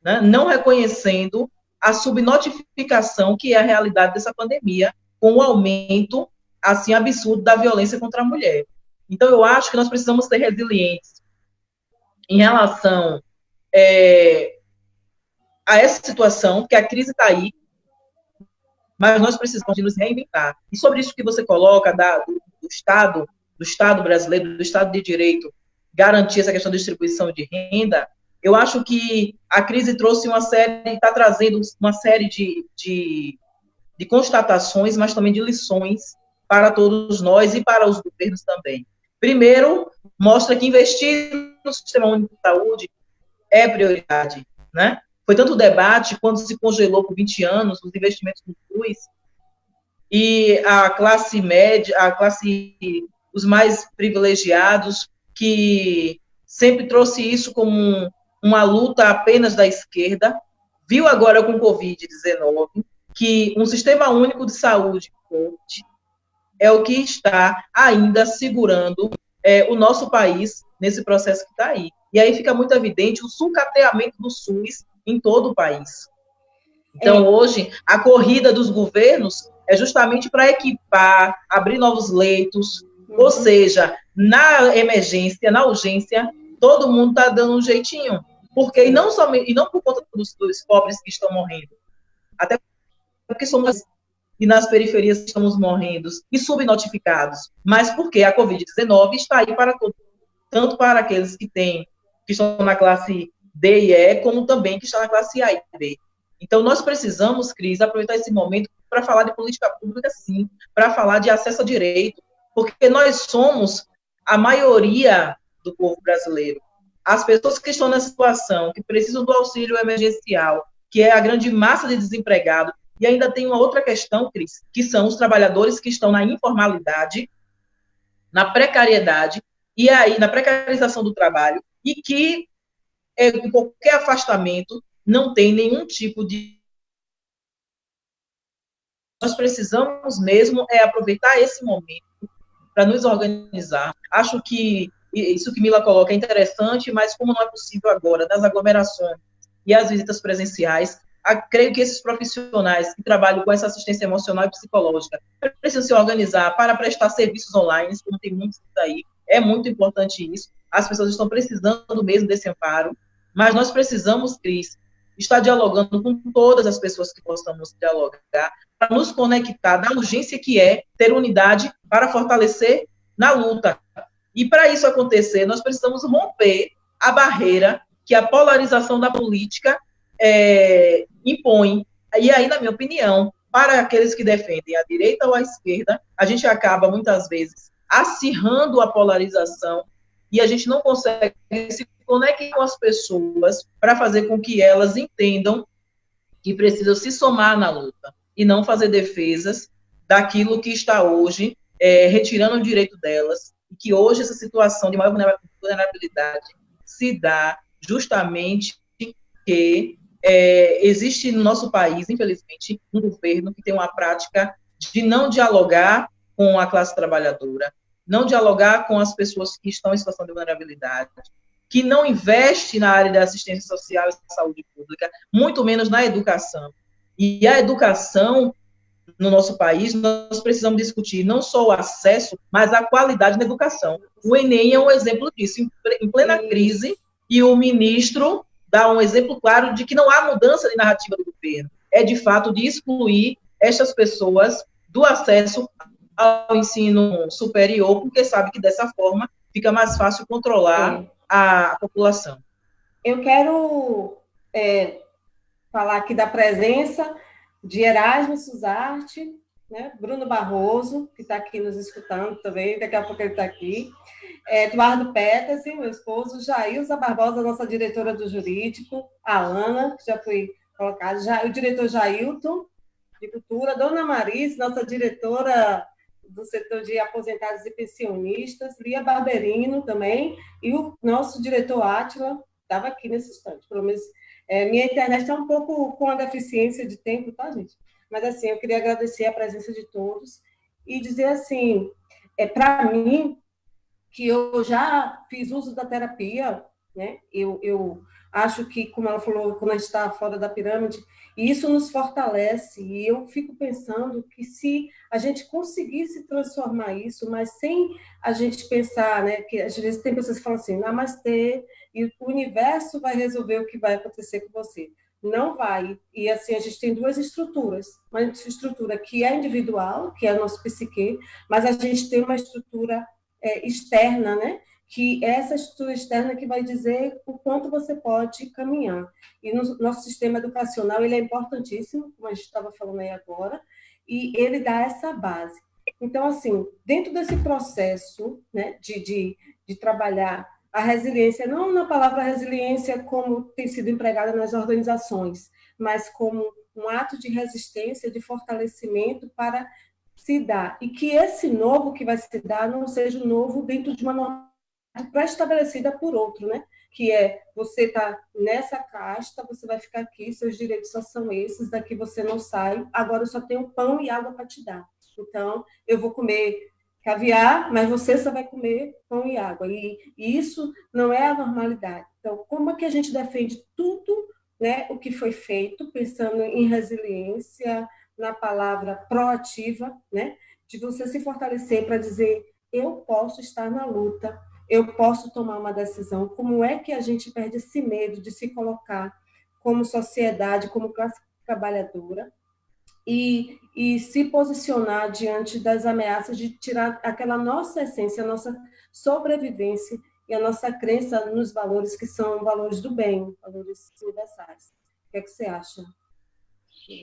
[SPEAKER 2] né, não reconhecendo a subnotificação que é a realidade dessa pandemia, com o aumento, assim, absurdo da violência contra a mulher. Então, eu acho que nós precisamos ser resilientes em relação a essa situação, porque a crise está aí, mas nós precisamos de nos reinventar. E sobre isso que você coloca, do do Estado brasileiro, do Estado de Direito, garantir essa questão da distribuição de renda, eu acho que a crise trouxe está trazendo uma série de constatações, mas também de lições para todos nós e para os governos também. Primeiro, mostra que investir no Sistema Único de Saúde é prioridade, né? Foi tanto debate quando se congelou por 20 anos os investimentos no SUS e a classe média, os mais privilegiados, que sempre trouxe isso como uma luta apenas da esquerda, viu agora com o Covid-19 que um Sistema Único de Saúde forte é o que está ainda segurando o nosso país nesse processo que está aí. E aí fica muito evidente o sucateamento do SUS em todo o país. Então, hoje, a corrida dos governos é justamente para equipar, abrir novos leitos, ou seja, na emergência, na urgência, todo mundo está dando um jeitinho. Porque, e não por conta dos pobres que estão morrendo, até porque somos, e nas periferias estamos morrendo, e subnotificados, mas porque a Covid-19 está aí para todos, tanto para aqueles que estão na classe D e E, como também que estão na classe A e B. Então, nós precisamos, Cris, aproveitar esse momento para falar de política pública, sim, para falar de acesso a direito, porque nós somos a maioria do povo brasileiro. As pessoas que estão nessa situação, que precisam do auxílio emergencial, que é a grande massa de desempregados, e ainda tem uma outra questão, Cris, que são os trabalhadores que estão na informalidade, na precariedade, e aí na precarização do trabalho, e que com qualquer afastamento não tem nenhum tipo de... Nós precisamos mesmo aproveitar esse momento para nos organizar. Acho que isso que Mila coloca é interessante, mas como não é possível agora, das aglomerações e as visitas presenciais, creio que esses profissionais que trabalham com essa assistência emocional e psicológica precisam se organizar para prestar serviços online, como tem muitos aí. É muito importante isso. As pessoas estão precisando mesmo desse amparo, mas nós precisamos, Cris, estar dialogando com todas as pessoas que possamos dialogar, para nos conectar da urgência que é ter unidade para fortalecer na luta. E para isso acontecer, nós precisamos romper a barreira que a polarização da política impõe. E aí, na minha opinião, para aqueles que defendem a direita ou a esquerda, a gente acaba, muitas vezes, acirrando a polarização e a gente não consegue se conectar com as pessoas para fazer com que elas entendam que precisam se somar na luta e não fazer defesas daquilo que está hoje retirando o direito delas, e que hoje essa situação de maior vulnerabilidade se dá justamente porque existe no nosso país, infelizmente, um governo que tem uma prática de não dialogar com a classe trabalhadora, não dialogar com as pessoas que estão em situação de vulnerabilidade, que não investe na área da assistência social e saúde pública, muito menos na educação. E a educação no nosso país, nós precisamos discutir não só o acesso, mas a qualidade da educação. O Enem é um exemplo disso, em plena crise, e o ministro dá um exemplo claro de que não há mudança de narrativa do governo. É, de fato, de excluir estas pessoas do acesso ao ensino superior, porque sabe que, dessa forma, fica mais fácil controlar a população.
[SPEAKER 1] Eu quero falar aqui da presença de Erasmo Suzarte, né? Bruno Barroso, que está aqui nos escutando também, daqui a pouco ele está aqui, Eduardo Peters, meu esposo, Jailza Barbosa, nossa diretora do jurídico, a Ana, que já foi colocada, o diretor Jailton, de cultura, Dona Marice, nossa diretora do setor de aposentados e pensionistas, Lia Barberino também, e o nosso diretor Átila estava aqui nesse instante, pelo menos minha internet está um pouco com a deficiência de tempo, tá, gente? Mas, assim, eu queria agradecer a presença de todos e dizer, assim, para mim, que eu já fiz uso da terapia, né? Eu acho que, como ela falou, quando a gente está fora da pirâmide, isso nos fortalece, e eu fico pensando que se a gente conseguisse transformar isso, mas sem a gente pensar, né, que às vezes tem pessoas que falam assim, namastê, e o universo vai resolver o que vai acontecer com você. não vai. E assim, a gente tem duas estruturas. Uma estrutura que é individual, que é a nossa psique, mas a gente tem uma estrutura externa, né? Que é essa estrutura externa que vai dizer o quanto você pode caminhar. E no nosso sistema educacional, ele é importantíssimo, como a gente estava falando aí agora, e ele dá essa base. Então, assim, dentro desse processo, né, de trabalhar a resiliência, não na palavra resiliência como tem sido empregada nas organizações, mas como um ato de resistência, de fortalecimento para se dar. E que esse novo que vai se dar não seja um novo dentro de uma normalidade pré-estabelecida por outro, né? Que é, você está nessa casta, você vai ficar aqui, seus direitos só são esses, daqui você não sai, agora eu só tenho pão e água para te dar. Então, eu vou comer caviar, mas você só vai comer pão e água. E isso não é a normalidade. Então, como é que a gente defende tudo, né, o que foi feito, pensando em resiliência, na palavra proativa, né, de você se fortalecer para dizer, eu posso estar na luta, eu posso tomar uma decisão. Como é que a gente perde esse medo de se colocar como sociedade, como classe trabalhadora, e se posicionar diante das ameaças de tirar aquela nossa essência, a nossa sobrevivência e a nossa crença nos valores que são valores do bem, valores universais. O que é que você acha?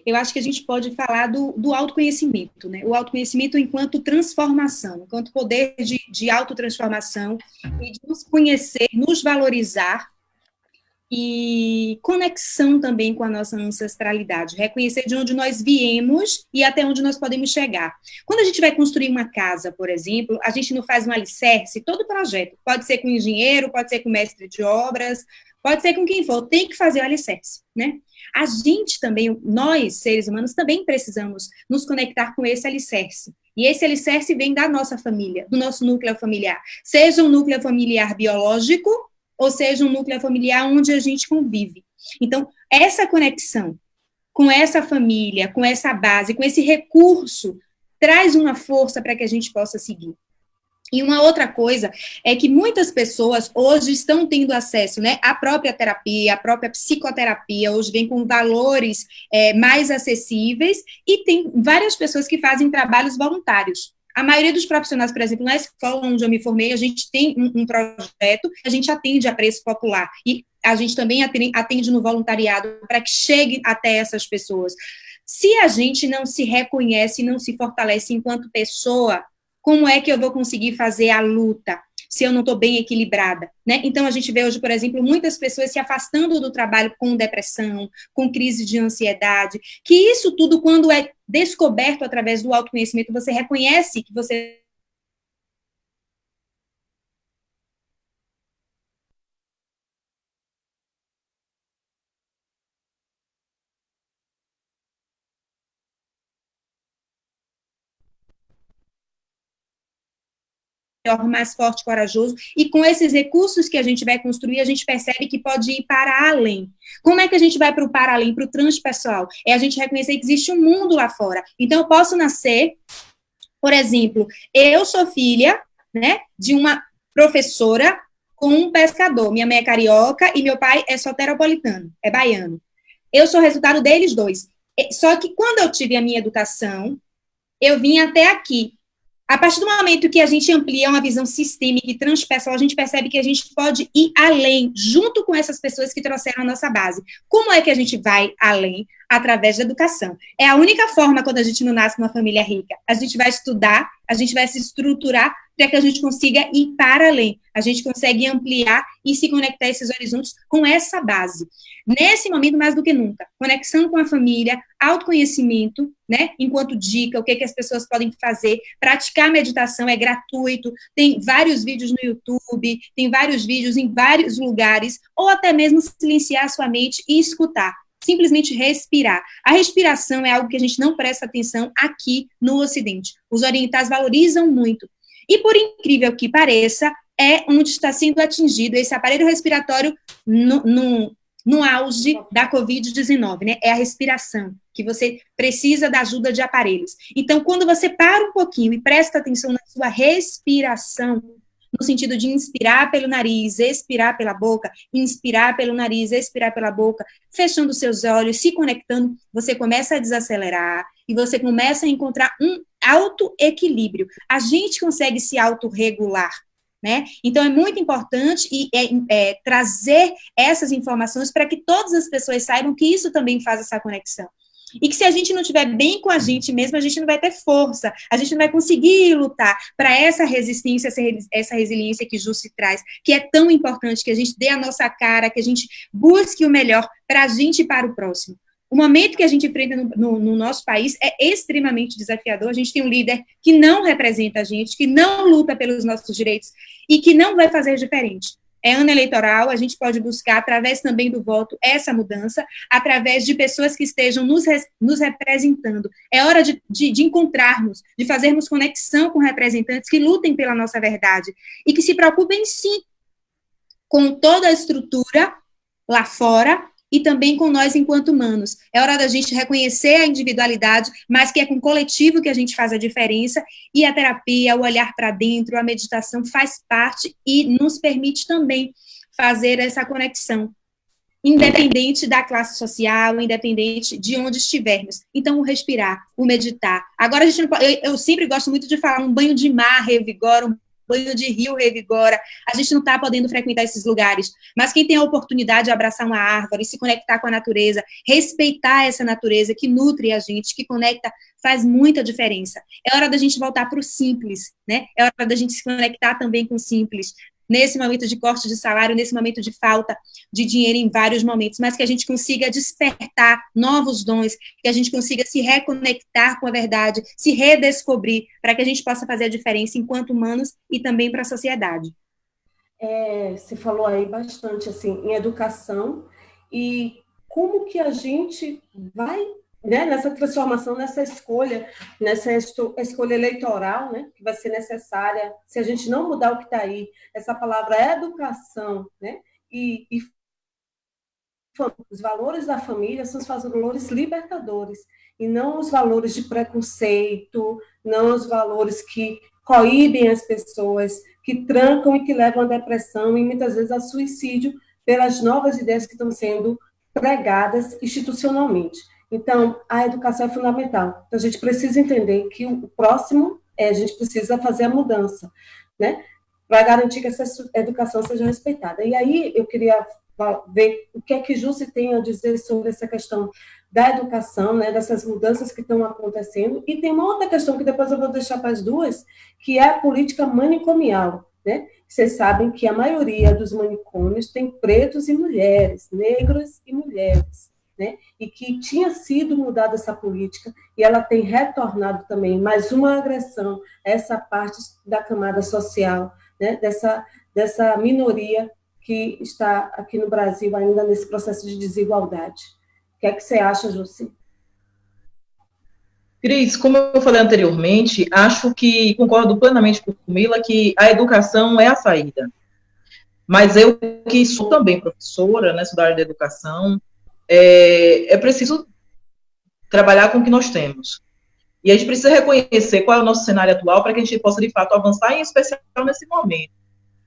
[SPEAKER 4] Eu acho que a gente pode falar do autoconhecimento, né? O autoconhecimento enquanto transformação, enquanto poder de autotransformação e de nos conhecer, nos valorizar e conexão também com a nossa ancestralidade, reconhecer de onde nós viemos e até onde nós podemos chegar. Quando a gente vai construir uma casa, por exemplo, a gente não faz um alicerce, todo projeto, pode ser com engenheiro, pode ser com mestre de obras, pode ser com quem for, tem que fazer o alicerce, né? A gente também, nós, seres humanos, também precisamos nos conectar com esse alicerce. E esse alicerce vem da nossa família, do nosso núcleo familiar. Seja um núcleo familiar biológico, ou seja um núcleo familiar onde a gente convive. Então, essa conexão com essa família, com essa base, com esse recurso, traz uma força para que a gente possa seguir. E uma outra coisa é que muitas pessoas hoje estão tendo acesso, né, à própria terapia, à própria psicoterapia, hoje vem com valores mais acessíveis, e tem várias pessoas que fazem trabalhos voluntários. A maioria dos profissionais, por exemplo, na escola onde eu me formei, a gente tem um projeto, a gente atende a preço popular, e a gente também atende no voluntariado para que chegue até essas pessoas. Se a gente não se reconhece, não se fortalece enquanto pessoa, como é que eu vou conseguir fazer a luta se eu não estou bem equilibrada, né? Então, a gente vê hoje, por exemplo, muitas pessoas se afastando do trabalho com depressão, com crise de ansiedade, que isso tudo, quando é descoberto através do autoconhecimento, você reconhece que você mais forte, corajoso, e com esses recursos que a gente vai construir, a gente percebe que pode ir para além. Como é que a gente vai para o para além, para o transpessoal? É a gente reconhecer que existe um mundo lá fora. Então, eu posso nascer, por exemplo, eu sou filha, né, de uma professora com um pescador. Minha mãe é carioca e meu pai é soteropolitano, é baiano. Eu sou resultado deles dois. Só que quando eu tive a minha educação, eu vim até aqui. A partir do momento que a gente amplia uma visão sistêmica e transpessoal, a gente percebe que a gente pode ir além, junto com essas pessoas que trouxeram a nossa base. Como é que a gente vai além? Através da educação. É a única forma, quando a gente não nasce numa família rica. A gente vai estudar, a gente vai se estruturar para que a gente consiga ir para além. A gente consegue ampliar e se conectar a esses horizontes com essa base. Nesse momento, mais do que nunca, conexão com a família, autoconhecimento, né, enquanto dica, o que as pessoas podem fazer, praticar meditação é gratuito, tem vários vídeos no YouTube, tem vários vídeos em vários lugares, ou até mesmo silenciar a sua mente e escutar. Simplesmente respirar. A respiração é algo que a gente não presta atenção aqui no Ocidente. Os orientais valorizam muito. E, por incrível que pareça, é onde está sendo atingido esse aparelho respiratório no auge da Covid-19, né? É a respiração, que você precisa da ajuda de aparelhos. Então, quando você para um pouquinho e presta atenção na sua respiração, no sentido de inspirar pelo nariz, expirar pela boca, inspirar pelo nariz, expirar pela boca, fechando seus olhos, se conectando, você começa a desacelerar e você começa a encontrar um autoequilíbrio. A gente consegue se autorregular, né? Então, é muito importante trazer essas informações para que todas as pessoas saibam que isso também faz essa conexão. E que se a gente não estiver bem com a gente mesmo, a gente não vai ter força, a gente não vai conseguir lutar para essa resistência, essa resiliência que Jussi traz, que é tão importante, que a gente dê a nossa cara, que a gente busque o melhor para a gente e para o próximo. O momento que a gente enfrenta no nosso país é extremamente desafiador. A gente tem um líder que não representa a gente, que não luta pelos nossos direitos e que não vai fazer diferente. É ano eleitoral, a gente pode buscar, através também do voto, essa mudança, através de pessoas que estejam nos representando. É hora de encontrarmos, de fazermos conexão com representantes que lutem pela nossa verdade e que se preocupem, sim, com toda a estrutura lá fora e também com nós enquanto humanos. É hora da gente reconhecer a individualidade, mas que é com o coletivo que a gente faz a diferença, e a terapia, o olhar para dentro, a meditação faz parte e nos permite também fazer essa conexão, independente da classe social, independente de onde estivermos. Então, o respirar, o meditar. Agora, a gente não pode, eu sempre gosto muito de falar, um banho de mar revigora, um banho de rio revigora. A gente não está podendo frequentar esses lugares, mas quem tem a oportunidade de abraçar uma árvore, se conectar com a natureza, respeitar essa natureza que nutre a gente, que conecta, faz muita diferença. É hora da gente voltar para o simples, né? É hora da gente se conectar também com o simples, nesse momento de corte de salário, nesse momento de falta de dinheiro em vários momentos, mas que a gente consiga despertar novos dons, que a gente consiga se reconectar com a verdade, se redescobrir, para que a gente possa fazer a diferença enquanto humanos e também para a sociedade.
[SPEAKER 1] Você falou aí bastante assim, em educação e como que a gente vai, né, nessa transformação, nessa escolha eleitoral, né, que vai ser necessária, se a gente não mudar o que está aí, essa palavra educação, né, e os valores da família são os valores libertadores, e não os valores de preconceito, não os valores que coíbem as pessoas, que trancam e que levam à depressão e muitas vezes ao suicídio pelas novas ideias que estão sendo pregadas institucionalmente. Então, a educação é fundamental. Então, a gente precisa entender que o próximo a gente precisa fazer a mudança, né? Para garantir que essa educação seja respeitada. E aí, eu queria ver o que é que Jussi tem a dizer sobre essa questão da educação, né, dessas mudanças que estão acontecendo. E tem uma outra questão que depois eu vou deixar para as duas, que é a política manicomial, né? Vocês sabem que a maioria dos manicômios tem pretos e mulheres, negros e mulheres, né? E que tinha sido mudada essa política e ela tem retornado também mais uma agressão a essa parte da camada social, né? Dessa minoria que está aqui no Brasil ainda nesse processo de desigualdade. O que é que você acha, Jussi?
[SPEAKER 2] Cris, como eu falei anteriormente, acho que concordo plenamente com Camila que a educação é a saída. Mas eu, que sou também professora, né, sou da área da educação, é preciso trabalhar com o que nós temos. E a gente precisa reconhecer qual é o nosso cenário atual para que a gente possa, de fato, avançar, em especial nesse momento.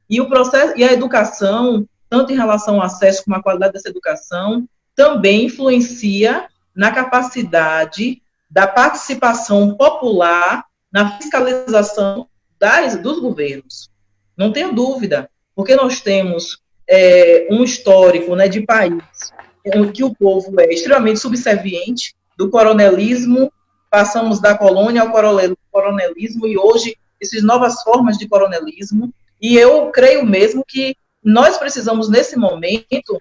[SPEAKER 2] E o processo e a educação, tanto em relação ao acesso como à qualidade dessa educação, também influencia na capacidade da participação popular na fiscalização dos governos. Não tenho dúvida, porque nós temos um histórico, né, de país em que o povo é extremamente subserviente, do coronelismo, passamos da colônia ao coronelismo, e hoje, essas novas formas de coronelismo, e eu creio mesmo que nós precisamos, nesse momento,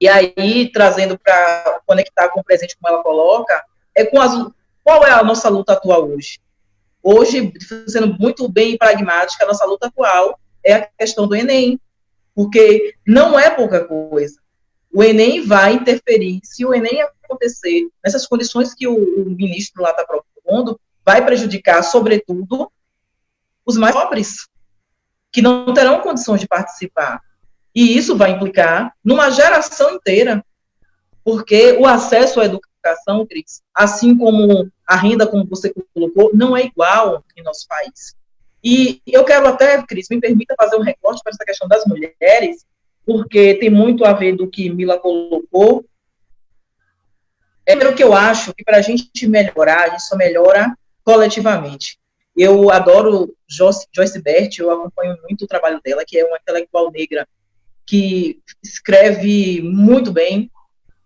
[SPEAKER 2] e aí, trazendo para conectar com o presente, como ela coloca, qual é a nossa luta atual hoje? Hoje, sendo muito bem pragmática, a nossa luta atual é a questão do Enem, porque não é pouca coisa. O Enem vai interferir, se o Enem acontecer nessas condições que o ministro lá está propondo, vai prejudicar, sobretudo, os mais pobres, que não terão condições de participar. E isso vai implicar numa geração inteira, porque o acesso à educação, Cris, assim como a renda, como você colocou, não é igual em nosso país. E eu quero até, Cris, me permita fazer um recorte para essa questão das mulheres, porque tem muito a ver do que Mila colocou. O que eu acho que para a gente melhorar, a gente só melhora coletivamente. Eu adoro Joyce Bert, eu acompanho muito o trabalho dela, que é uma intelectual negra que escreve muito bem,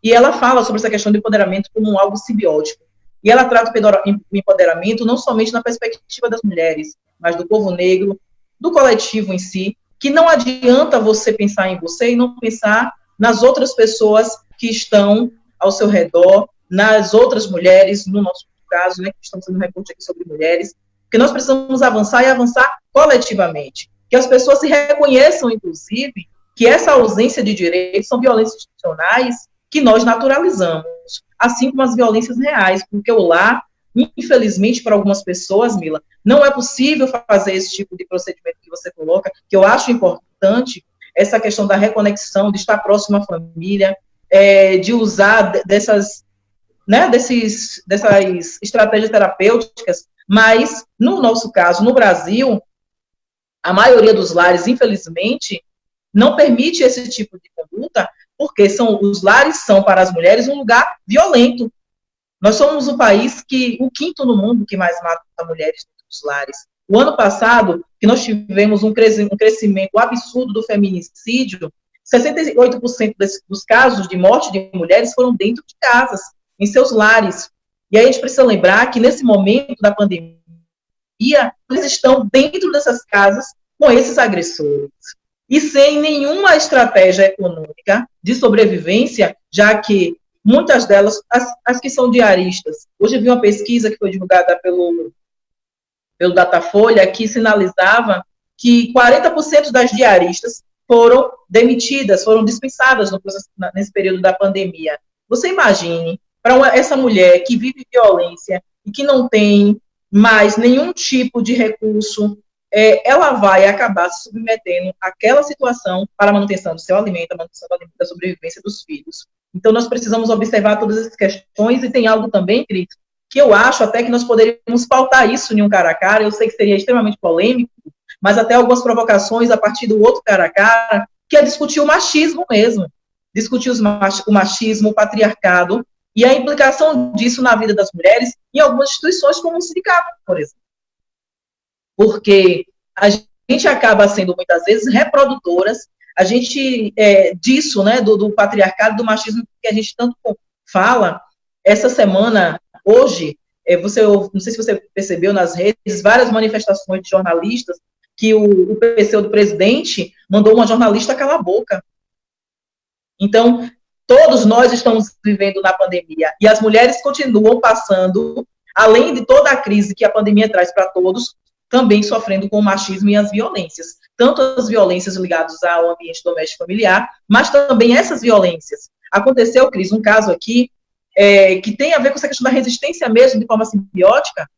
[SPEAKER 2] e ela fala sobre essa questão do empoderamento como algo simbiótico. E ela trata o empoderamento não somente na perspectiva das mulheres, mas do povo negro, do coletivo em si, que não adianta você pensar em você e não pensar nas outras pessoas que estão ao seu redor, nas outras mulheres, no nosso caso, né, que estamos fazendo um reporte aqui sobre mulheres, porque nós precisamos avançar e avançar coletivamente, que as pessoas se reconheçam, inclusive, que essa ausência de direitos são violências institucionais que nós naturalizamos, assim como as violências reais, porque o lar, infelizmente, para algumas pessoas, Mila, não é possível fazer esse tipo de procedimento que você coloca, que eu acho importante, essa questão da reconexão, de estar próximo à família, de usar dessas estratégias terapêuticas, mas, no nosso caso, no Brasil, a maioria dos lares, infelizmente, não permite esse tipo de conduta, porque os lares são, para as mulheres, um lugar violento. Nós somos o país o quinto no mundo que mais mata mulheres nos lares. O ano passado, que nós tivemos um crescimento absurdo do feminicídio, 68% dos casos de morte de mulheres foram dentro de casas, em seus lares. E aí a gente precisa lembrar que, nesse momento da pandemia, eles estão dentro dessas casas com esses agressores. E sem nenhuma estratégia econômica de sobrevivência, já que muitas delas, as que são diaristas. Hoje eu vi uma pesquisa que foi divulgada pelo Datafolha, que sinalizava que 40% das diaristas foram demitidas, foram dispensadas nesse período da pandemia. Você imagine, para essa mulher que vive violência e que não tem mais nenhum tipo de recurso, ela vai acabar se submetendo àquela situação para a manutenção do seu alimento, a manutenção do alimento, da sobrevivência dos filhos. Então, nós precisamos observar todas essas questões, e tem algo também, Cris, que eu acho até que nós poderíamos pautar isso em um cara a cara. Eu sei que seria extremamente polêmico, mas até algumas provocações a partir do outro cara a cara, que é discutir o machismo mesmo, discutir o machismo, o patriarcado, e a implicação disso na vida das mulheres em algumas instituições como o sindicato, por exemplo. Porque a gente acaba sendo, muitas vezes, reprodutoras, a gente, disso, né, do patriarcado, do machismo, que a gente tanto fala. Essa semana, hoje, não sei se você percebeu nas redes, várias manifestações de jornalistas, que o PCO do presidente mandou uma jornalista calar a boca. Então, todos nós estamos vivendo na pandemia, e as mulheres continuam passando, além de toda a crise que a pandemia traz para todos, também sofrendo com o machismo e as violências. Tanto as violências ligadas ao ambiente doméstico familiar, mas também essas violências. Aconteceu, Cris, um caso aqui, que tem a ver com essa questão da resistência mesmo, de forma simbiótica,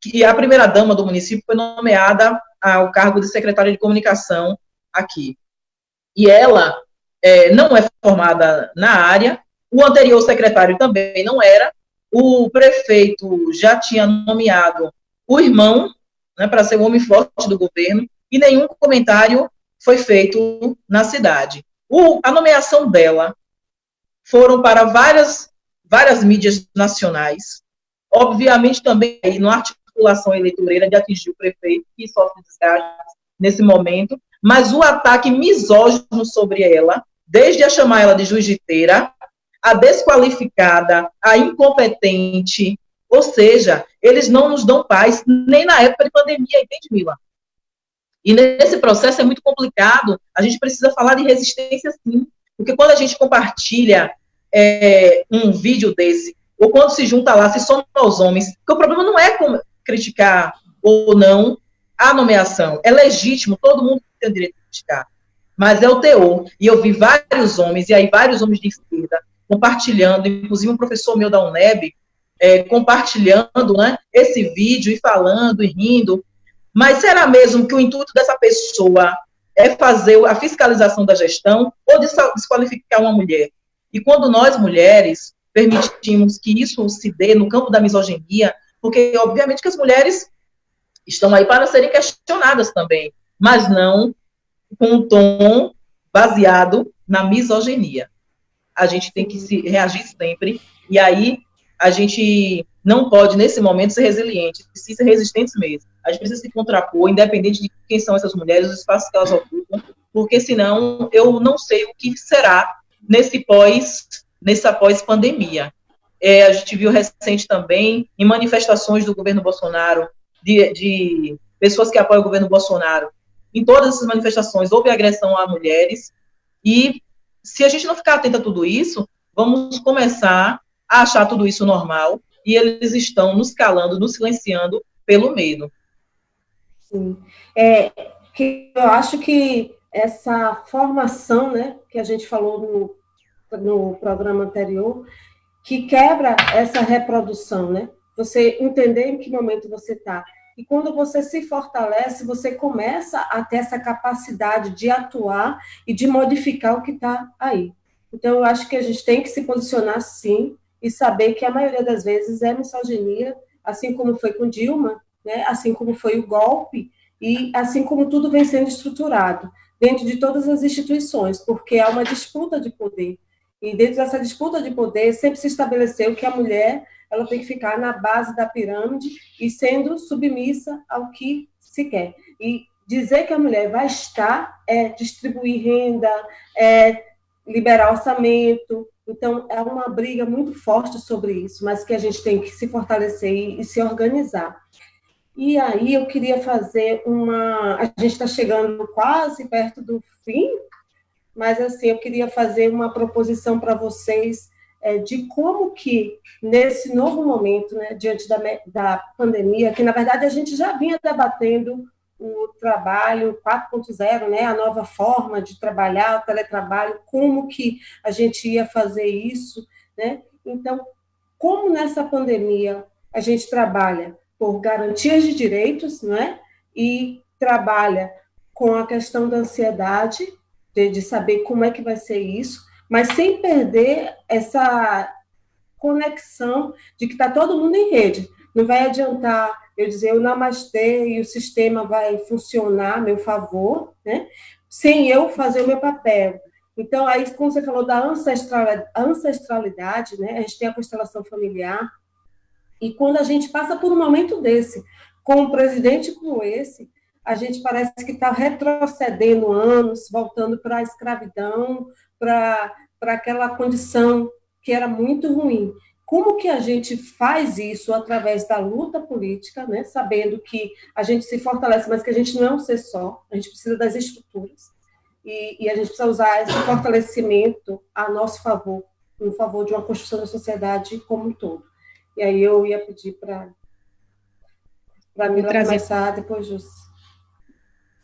[SPEAKER 2] que a primeira-dama do município foi nomeada ao cargo de secretária de comunicação aqui. E ela não é formada na área, o anterior secretário também não era, o prefeito já tinha nomeado o irmão, né, para ser o homem forte do governo, e nenhum comentário foi feito na cidade. A nomeação dela foram para várias mídias nacionais, obviamente também numa articulação eleitoreira de atingir o prefeito, que sofre desgaste nesse momento, mas o ataque misógino sobre ela, desde a chamar ela de jiu-jiteira, a desqualificada, a incompetente, ou seja, eles não nos dão paz, nem na época de pandemia, entende, Mila? E nesse processo é muito complicado, a gente precisa falar de resistência sim, porque quando a gente compartilha um vídeo desse, ou quando se junta lá, se soma aos homens, porque o problema não é criticar ou não a nomeação, é legítimo, todo mundo tem o direito de criticar, mas é o teor, e eu vi vários homens, e aí vários homens de esquerda, compartilhando, inclusive um professor meu da UNEB, compartilhando, né, esse vídeo e falando e rindo, mas será mesmo que o intuito dessa pessoa é fazer a fiscalização da gestão ou desqualificar uma mulher? E quando nós, mulheres, permitimos que isso se dê no campo da misoginia, porque obviamente que as mulheres estão aí para serem questionadas também, mas não com um tom baseado na misoginia. A gente tem que se reagir sempre, e aí a gente não pode, nesse momento, ser resiliente, precisa ser resistentes mesmo. A gente precisa se contrapor, independente de quem são essas mulheres, os espaços que elas ocupam, porque senão eu não sei o que será nessa pós-pandemia. A gente viu recente também, em manifestações do governo Bolsonaro, de pessoas que apoiam o governo Bolsonaro, em todas essas manifestações houve agressão a mulheres, e se a gente não ficar atento a tudo isso, vamos começar a achar tudo isso normal, e eles estão nos calando, nos silenciando pelo medo.
[SPEAKER 1] Sim. Que eu acho que essa formação, né, que a gente falou no programa anterior, que quebra essa reprodução, né? Você entender em que momento você está. E quando você se fortalece, você começa a ter essa capacidade de atuar e de modificar o que está aí. Então, eu acho que a gente tem que se posicionar, sim, e saber que a maioria das vezes é misoginia, assim como foi com Dilma, né? Assim como foi o golpe, e assim como tudo vem sendo estruturado dentro de todas as instituições, porque há uma disputa de poder. E dentro dessa disputa de poder, sempre se estabeleceu que a mulher ela tem que ficar na base da pirâmide e sendo submissa ao que se quer. E dizer que a mulher vai estar é distribuir renda, é liberar orçamento. Então, é uma briga muito forte sobre isso, mas que a gente tem que se fortalecer e se organizar. E aí eu queria fazer a gente está chegando quase perto do fim, mas assim, eu queria fazer uma proposição para vocês de como que, nesse novo momento, né, diante da pandemia, que na verdade a gente já vinha debatendo o trabalho 4.0, né, a nova forma de trabalhar, o teletrabalho, como que a gente ia fazer isso, né? Então, como nessa pandemia a gente trabalha por garantias de direitos, né, e trabalha com a questão da ansiedade, de saber como é que vai ser isso, mas sem perder essa conexão de que está todo mundo em rede. Não vai adiantar eu dizer o namastê e o sistema vai funcionar a meu favor, né? Sem eu fazer o meu papel. Então, aí, como você falou da ancestralidade, né? A gente tem a constelação familiar, e quando a gente passa por um momento desse, com um presidente como esse, a gente parece que está retrocedendo anos, voltando para a escravidão, para aquela condição que era muito ruim. Como que a gente faz isso através da luta política, né? Sabendo que a gente se fortalece, mas que a gente não é um ser só, a gente precisa das estruturas. E a gente precisa usar esse fortalecimento a nosso favor, em favor de uma construção da sociedade como um todo. E aí eu ia pedir para Mila começar, depois Jus.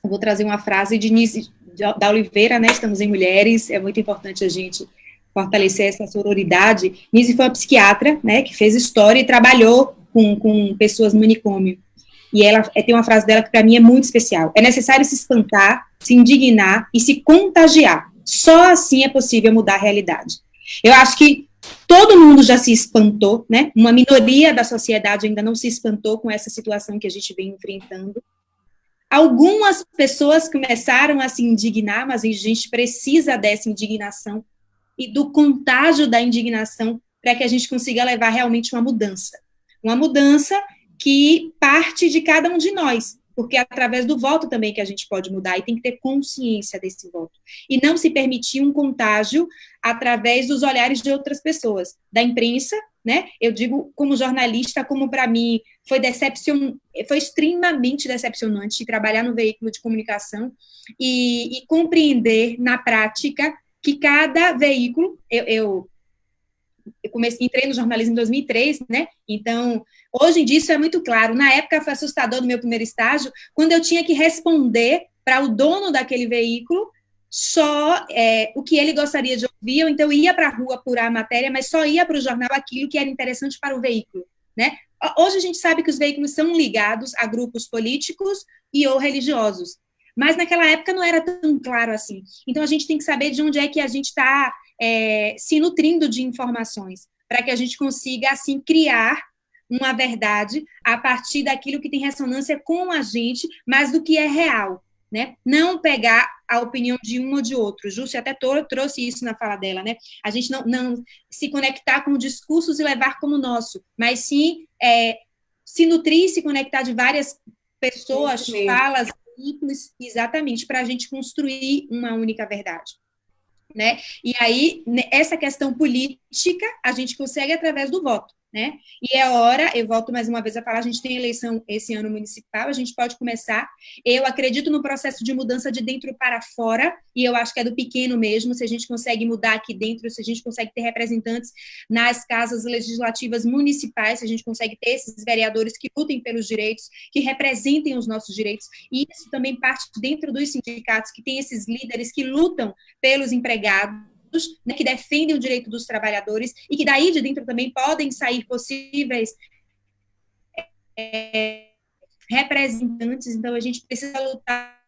[SPEAKER 4] Eu vou trazer uma frase de Nise da Oliveira, né? Estamos em mulheres, é muito importante a gente fortalecer essa sororidade. Nise foi uma psiquiatra, né, que fez história e trabalhou com pessoas no manicômio. E ela tem uma frase dela que para mim é muito especial. É necessário se espantar, se indignar e se contagiar. Só assim é possível mudar a realidade. Eu acho que todo mundo já se espantou, né? Uma minoria da sociedade ainda não se espantou com essa situação que a gente vem enfrentando. Algumas pessoas começaram a se indignar, mas a gente precisa dessa indignação e do contágio da indignação para que a gente consiga levar realmente uma mudança. Uma mudança que parte de cada um de nós, porque é através do voto também que a gente pode mudar, e tem que ter consciência desse voto. E não se permitir um contágio através dos olhares de outras pessoas, da imprensa, né? Eu digo como jornalista, como para mim foi extremamente decepcionante trabalhar no veículo de comunicação e compreender na prática que cada veículo, eu entrei no jornalismo em 2003, né? Então, hoje em dia isso é muito claro. Na época foi assustador no meu primeiro estágio, quando eu tinha que responder para o dono daquele veículo só o que ele gostaria de ouvir, ou então ia para a rua apurar a matéria, mas só ia para o jornal aquilo que era interessante para o veículo, né? Hoje a gente sabe que os veículos são ligados a grupos políticos e ou religiosos, mas naquela época não era tão claro assim. Então a gente tem que saber de onde é que a gente está se nutrindo de informações, para que a gente consiga, assim, criar uma verdade a partir daquilo que tem ressonância com a gente, mas do que é real, né? Não pegar a opinião de um ou de outro. Júcia até trouxe isso na fala dela, né? A gente não se conectar com discursos e levar como nosso, mas sim se nutrir, se conectar de várias pessoas, falas, veículos, exatamente, para a gente construir uma única verdade. Né? E aí, essa questão política, a gente consegue através do voto, né? E é hora, eu volto mais uma vez a falar, a gente tem eleição esse ano municipal, a gente pode começar, eu acredito no processo de mudança de dentro para fora, e eu acho que é do pequeno mesmo, se a gente consegue mudar aqui dentro, se a gente consegue ter representantes nas casas legislativas municipais, se a gente consegue ter esses vereadores que lutem pelos direitos, que representem os nossos direitos, e isso também parte dentro dos sindicatos, que tem esses líderes que lutam pelos empregados, né, que defendem o direito dos trabalhadores e que daí de dentro também podem sair possíveis representantes. Então a gente precisa lutar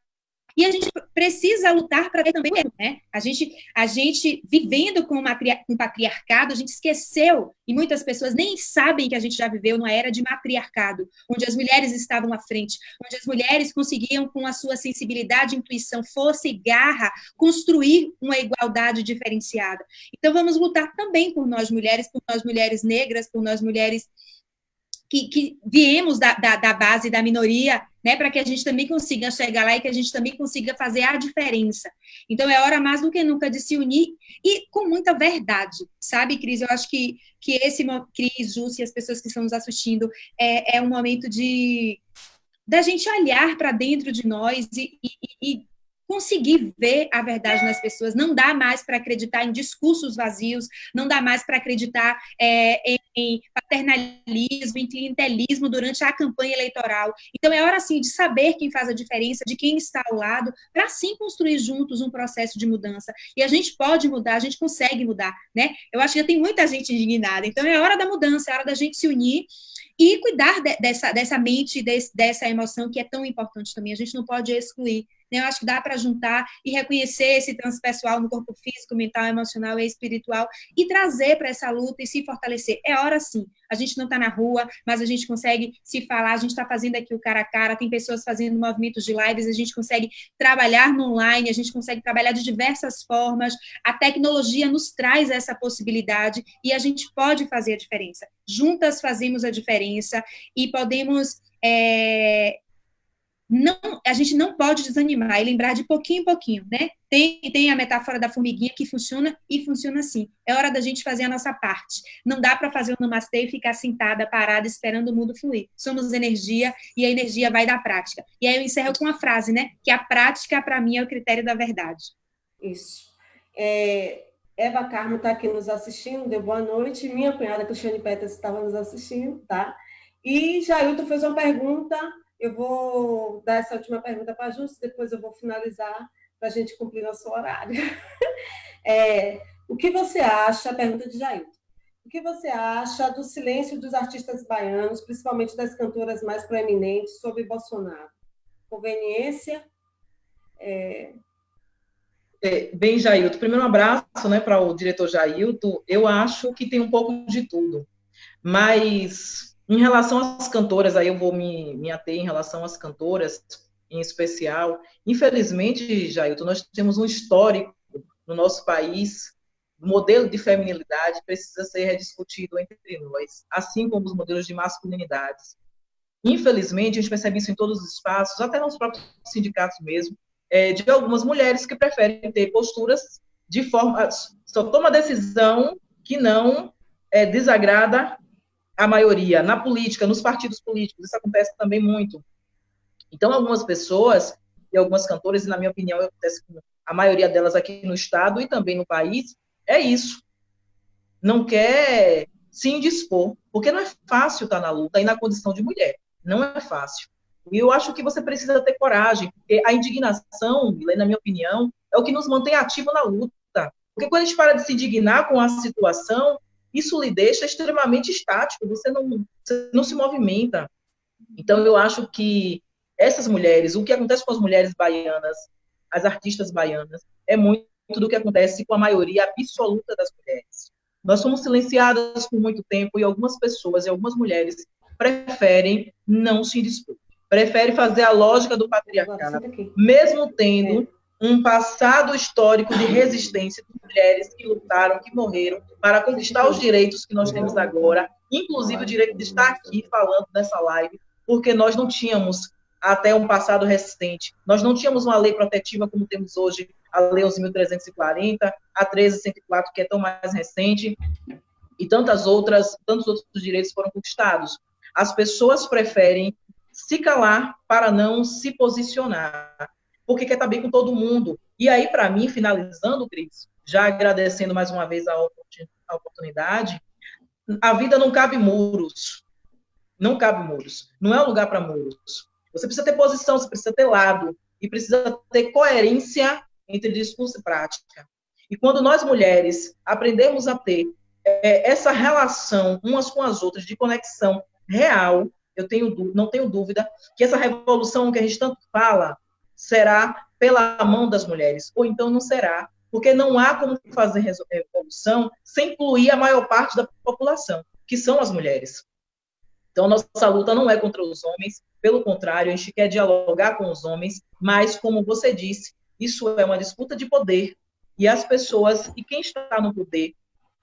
[SPEAKER 4] e a gente precisa lutar para ver também, né? A gente vivendo com um patriarcado, a gente esqueceu, e muitas pessoas nem sabem que a gente já viveu numa era de matriarcado, onde as mulheres estavam à frente, onde as mulheres conseguiam, com a sua sensibilidade, intuição, força e garra, construir uma igualdade diferenciada. Então, vamos lutar também por nós mulheres negras, por nós mulheres que viemos da base da minoria, né, para que a gente também consiga chegar lá e que a gente também consiga fazer a diferença. Então, é hora mais do que nunca de se unir e com muita verdade, sabe, Cris? Eu acho que esse, Cris, Júcia e as pessoas que estão nos assistindo, é um momento da gente olhar para dentro de nós e conseguir ver a verdade nas pessoas. Não dá mais para acreditar em discursos vazios, não dá mais para acreditar em paternalismo, em clientelismo durante a campanha eleitoral. Então, é hora, sim, de saber quem faz a diferença, de quem está ao lado, para, sim, construir juntos um processo de mudança. E a gente pode mudar, a gente consegue mudar, né? Eu acho que já tem muita gente indignada. Então, é hora da mudança, é hora da gente se unir e cuidar dessa mente, dessa emoção que é tão importante também. A gente não pode excluir. Né? Eu acho que dá para juntar e reconhecer esse transpessoal no corpo físico, mental, emocional e espiritual e trazer para essa luta e se fortalecer. É hora, sim. A gente não está na rua, mas a gente consegue se falar, a gente está fazendo aqui o cara a cara, tem pessoas fazendo movimentos de lives, a gente consegue trabalhar no online, a gente consegue trabalhar de diversas formas, a tecnologia nos traz essa possibilidade e a gente pode fazer a diferença. Juntas fazemos a diferença e podemos... a gente não pode desanimar e lembrar de pouquinho em pouquinho, né? Tem a metáfora da formiguinha que funciona e funciona assim. É hora da gente fazer a nossa parte. Não dá para fazer o namastê e ficar sentada, parada, esperando o mundo fluir. Somos energia e a energia vai da prática. E aí eu encerro com uma frase, né? Que a prática, para mim, é o critério da verdade.
[SPEAKER 1] Isso. Eva Carmo está aqui nos assistindo, deu boa noite. Minha cunhada Cristiane Peters estava nos assistindo, tá? E Jailton fez uma pergunta. Eu vou dar essa última pergunta para a Júcia, depois eu vou finalizar para a gente cumprir nosso horário. O que você acha, a pergunta de Jailton, o que você acha do silêncio dos artistas baianos, principalmente das cantoras mais proeminentes, sobre Bolsonaro? Conveniência?
[SPEAKER 2] Bem, Jailton, primeiro um abraço, né, para o diretor Jailton. Eu acho que tem um pouco de tudo, mas... Em relação às cantoras, aí eu vou me ater em relação às cantoras, em especial. Infelizmente, Jailton, nós temos um histórico no nosso país, o modelo de feminilidade precisa ser rediscutido entre nós, assim como os modelos de masculinidades. Infelizmente, a gente percebe isso em todos os espaços, até nos próprios sindicatos mesmo, de algumas mulheres que preferem ter posturas de forma... Só toma decisão que não desagrada a maioria, na política, nos partidos políticos, isso acontece também muito. Então, algumas pessoas e algumas cantoras, e na minha opinião, acontece com a maioria delas aqui no estado e também no país, é isso. Não quer se indispor, porque não é fácil estar na luta e na condição de mulher. Não é fácil. E eu acho que você precisa ter coragem, porque a indignação, na minha opinião, é o que nos mantém ativo na luta. Porque quando a gente para de se indignar com a situação, isso lhe deixa extremamente estático, você não se movimenta. Então, eu acho que essas mulheres, o que acontece com as mulheres baianas, as artistas baianas, é muito do que acontece com a maioria absoluta das mulheres. Nós somos silenciadas por muito tempo e algumas pessoas e algumas mulheres preferem não se dispor, preferem fazer a lógica do patriarcado, mesmo tendo um passado histórico de resistência de mulheres que lutaram, que morreram para conquistar os direitos que nós temos agora, inclusive o direito de estar aqui falando nessa live, porque nós não tínhamos, até um passado recente, nós não tínhamos uma lei protetiva como temos hoje, a Lei 11.340, a 13.104, que é tão mais recente, e tantos outros direitos foram conquistados. As pessoas preferem se calar para não se posicionar, porque quer estar bem com todo mundo. E aí, para mim, finalizando, Cris, já agradecendo mais uma vez a oportunidade, a vida não cabe muros. Não cabe muros. Não é um lugar para muros. Você precisa ter posição, você precisa ter lado, e precisa ter coerência entre discurso e prática. E quando nós, mulheres, aprendemos a ter essa relação umas com as outras, de conexão real, não tenho dúvida que essa revolução que a gente tanto fala será pela mão das mulheres, ou então não será, porque não há como fazer revolução sem incluir a maior parte da população, que são as mulheres. Então, nossa luta não é contra os homens, pelo contrário, a gente quer dialogar com os homens, mas, como você disse, isso é uma disputa de poder, e as pessoas, e quem está no poder,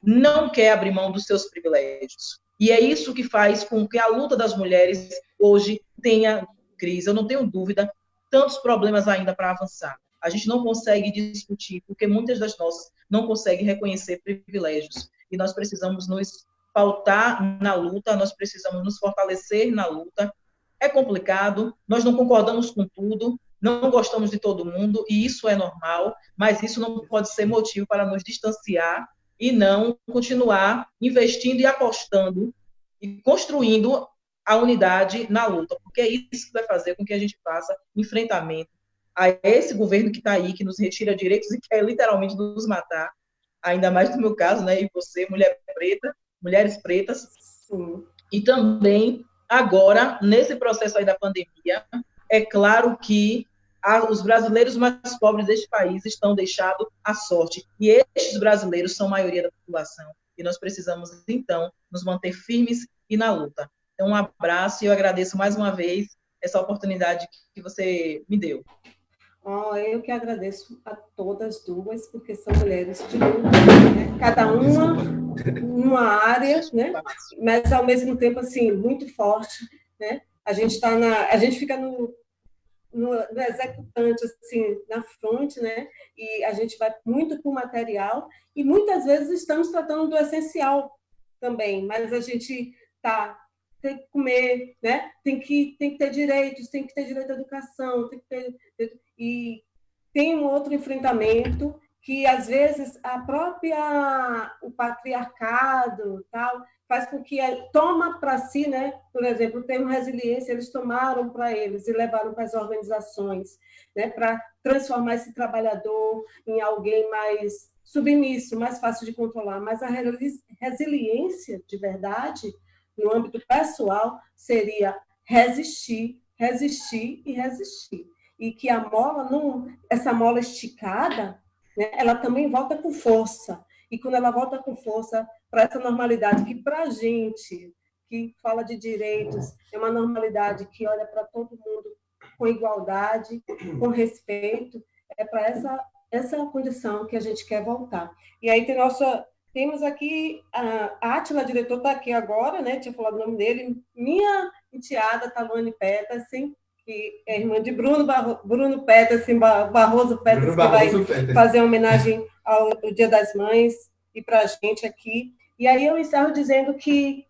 [SPEAKER 2] não quer abrir mão dos seus privilégios. E é isso que faz com que a luta das mulheres hoje tenha crise. Eu não tenho dúvida, tantos problemas ainda para avançar. A gente não consegue discutir, porque muitas das nossas não conseguem reconhecer privilégios. E nós precisamos nos pautar na luta, nós precisamos nos fortalecer na luta. É complicado, nós não concordamos com tudo, não gostamos de todo mundo, e isso é normal, mas isso não pode ser motivo para nos distanciar e não continuar investindo e apostando e construindo a unidade na luta, porque é isso que vai fazer com que a gente faça enfrentamento a esse governo que está aí, que nos retira direitos e quer literalmente nos matar, ainda mais no meu caso, né, e você, mulher preta, mulheres pretas. Sim. E também, agora, nesse processo aí da pandemia, é claro que os brasileiros mais pobres deste país estão deixados à sorte, e estes brasileiros são a maioria da população, e nós precisamos, então, nos manter firmes e na luta. Então, um abraço, e eu agradeço mais uma vez essa oportunidade que você me deu.
[SPEAKER 1] Eu que agradeço a todas duas, porque são mulheres de luta, né? Cada uma numa área, né? Mas, ao mesmo tempo, assim, muito forte, né? A gente fica no executante, assim, na fronte, né? E a gente vai muito com material, e muitas vezes estamos tratando do essencial também, mas a gente tem que comer, né? Tem que ter direitos, tem que ter direito à educação, e tem um outro enfrentamento que, às vezes, o patriarcado, tal, faz com que toma para si, né? Por exemplo, o termo resiliência, eles tomaram para eles e levaram para as organizações, né? Para transformar esse trabalhador em alguém mais submisso, mais fácil de controlar. Mas a resiliência, de verdade, no âmbito pessoal, seria resistir, resistir e resistir. E que a mola, essa mola esticada, né, ela também volta com força. E quando ela volta com força para essa normalidade, que para a gente, que fala de direitos, é uma normalidade que olha para todo mundo com igualdade, com respeito, é para essa condição que a gente quer voltar. E aí temos aqui, a Átila, diretor, está aqui agora, né? Tinha falado o nome dele, minha enteada, Taluane Petersen, que é irmã de Bruno Petersen, Barroso Petersen, que vai fazer uma homenagem ao Dia das Mães e para a gente aqui. E aí eu encerro dizendo que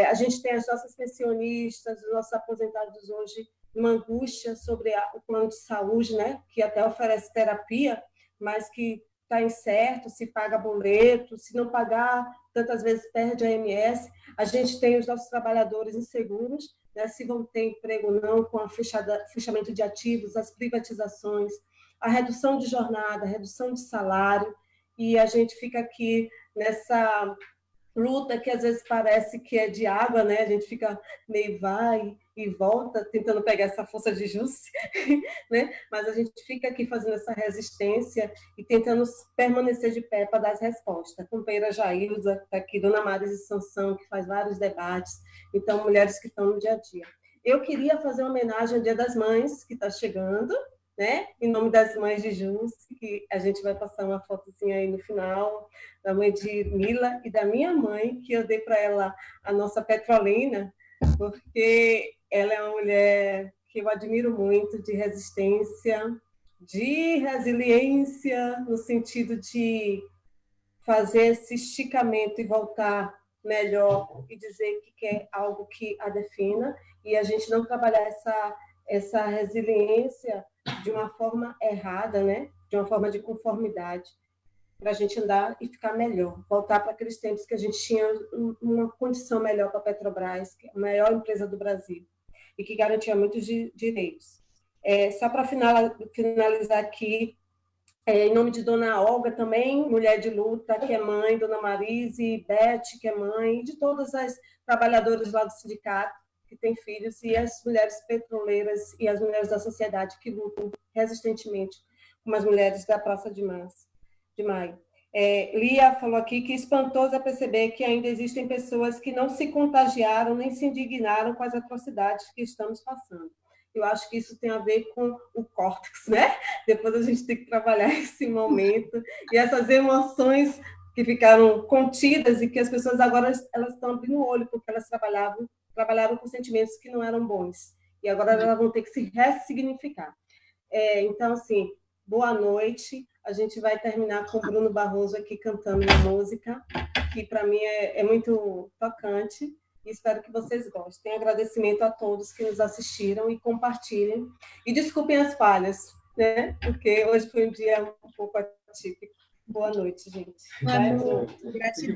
[SPEAKER 1] a gente tem as nossas pensionistas, os nossos aposentados hoje, uma angústia sobre o plano de saúde, né? Que até oferece terapia, mas que está incerto, se paga boleto, se não pagar, tantas vezes perde a AMS. A gente tem os nossos trabalhadores inseguros, né, se vão ter emprego ou não, com o fechamento de ativos, as privatizações, a redução de jornada, a redução de salário, e a gente fica aqui luta que às vezes parece que é de água, né? A gente fica meio vai e volta, tentando pegar essa força de Jússi, né? Mas a gente fica aqui fazendo essa resistência e tentando permanecer de pé para dar as respostas. A companheira Jailza está aqui, Dona Marise Sansão, que faz vários debates, então, mulheres que estão no dia a dia. Eu queria fazer uma homenagem ao Dia das Mães, que está chegando, né? Em nome das mães de Jússi, que a gente vai passar uma fotozinha aí no final, da mãe de Mila e da minha mãe, que eu dei para ela a nossa Petrolina, porque ela é uma mulher que eu admiro muito, de resistência, de resiliência, no sentido de fazer esse esticamento e voltar melhor e dizer que quer algo que a defina, e a gente não trabalhar essa resiliência de uma forma errada, né? De uma forma de conformidade, para a gente andar e ficar melhor, voltar para aqueles tempos que a gente tinha uma condição melhor para a Petrobras, que é a maior empresa do Brasil, e que garantia muitos direitos. Só para finalizar aqui, em nome de Dona Olga também, mulher de luta, que é mãe, Dona Marise, Beth, que é mãe, de todas as trabalhadoras lá do sindicato, que têm filhos, e as mulheres petroleiras e as mulheres da sociedade que lutam resistentemente, como as mulheres da Praça de Maio. Lia falou aqui que espantoso é perceber que ainda existem pessoas que não se contagiaram nem se indignaram com as atrocidades que estamos passando. Eu acho que isso tem a ver com o córtex, né? Depois a gente tem que trabalhar esse momento e essas emoções que ficaram contidas e que as pessoas agora elas estão abrindo o olho porque elas trabalharam com sentimentos que não eram bons e agora elas vão ter que se ressignificar. Então, assim, boa noite. A gente vai terminar com o Bruno Barroso aqui cantando uma música que para mim é muito tocante. E espero que vocês gostem. Agradecimento a todos que nos assistiram e compartilhem. E desculpem as falhas, né? Porque hoje foi um dia um pouco atípico. Boa noite, gente.
[SPEAKER 4] Gratidão.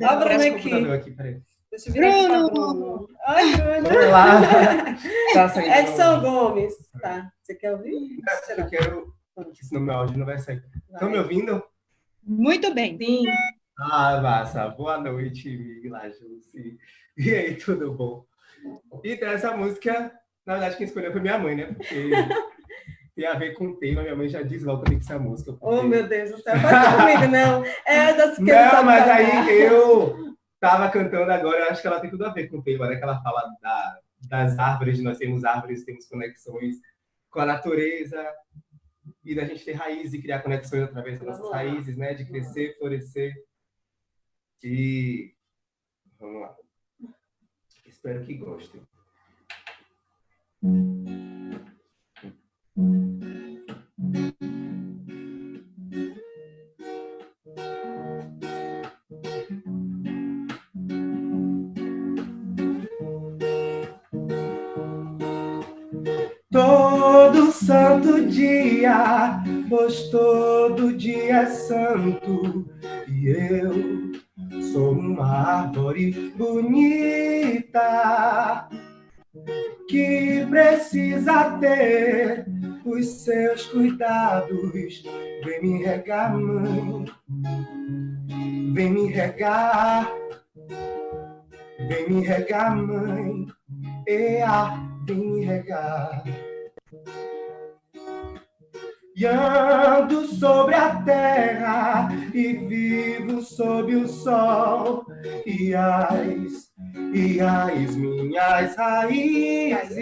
[SPEAKER 1] Olha o Bruno aqui. Deixa eu virar aqui para Bruno. Oi, Bruno.
[SPEAKER 5] Olá. Tá saindo.
[SPEAKER 1] Edson Gomes. Tá. Você quer ouvir?
[SPEAKER 5] Eu quero, senão meu áudio não vai sair. Estão me ouvindo?
[SPEAKER 4] Muito bem.
[SPEAKER 2] Sim.
[SPEAKER 5] Ah, massa. Boa noite, Mila, Jússi. E aí, tudo bom? Então, essa música, na verdade, quem escolheu foi minha mãe, né? Porque tem a ver com o tema. Minha mãe já diz logo que tem que ser a música. Porque...
[SPEAKER 1] Oh, meu Deus do céu. Faz comigo, não. Das que
[SPEAKER 5] não, mas aí eu tava cantando agora, eu acho que ela tem tudo a ver com o tema, né? Que ela fala das árvores, nós temos árvores, temos conexões com a natureza, e da gente ter raízes e criar conexões através das nossas raízes, né? De crescer, florescer. E vamos lá. Espero que gostem. Todo santo dia, pois todo dia é santo, e eu sou uma árvore bonita que precisa ter os seus cuidados. Vem me regar, mãe, vem me regar, vem me regar, mãe, vem me regar. E ando sobre a terra e vivo sob o sol, e as minhas raízes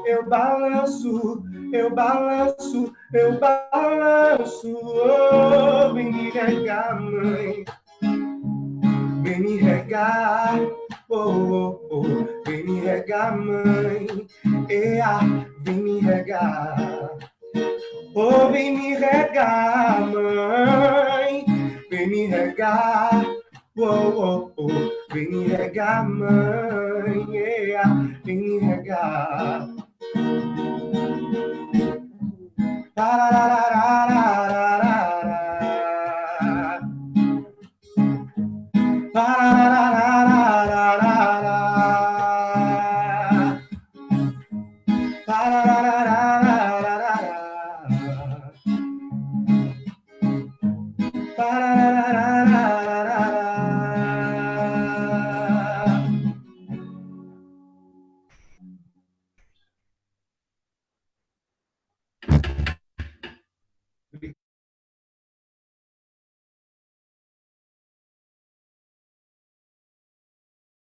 [SPEAKER 5] eu balanço, eu balanço, eu balanço. Oh, vem me regar, mãe, vem me regar. Oh, oh, oh, vem me regar, mãe, vem me regar. Oh, vem me regar, mãe, vem me regar. Oh, oh, oh, vem me regar, mãe, vem me regar.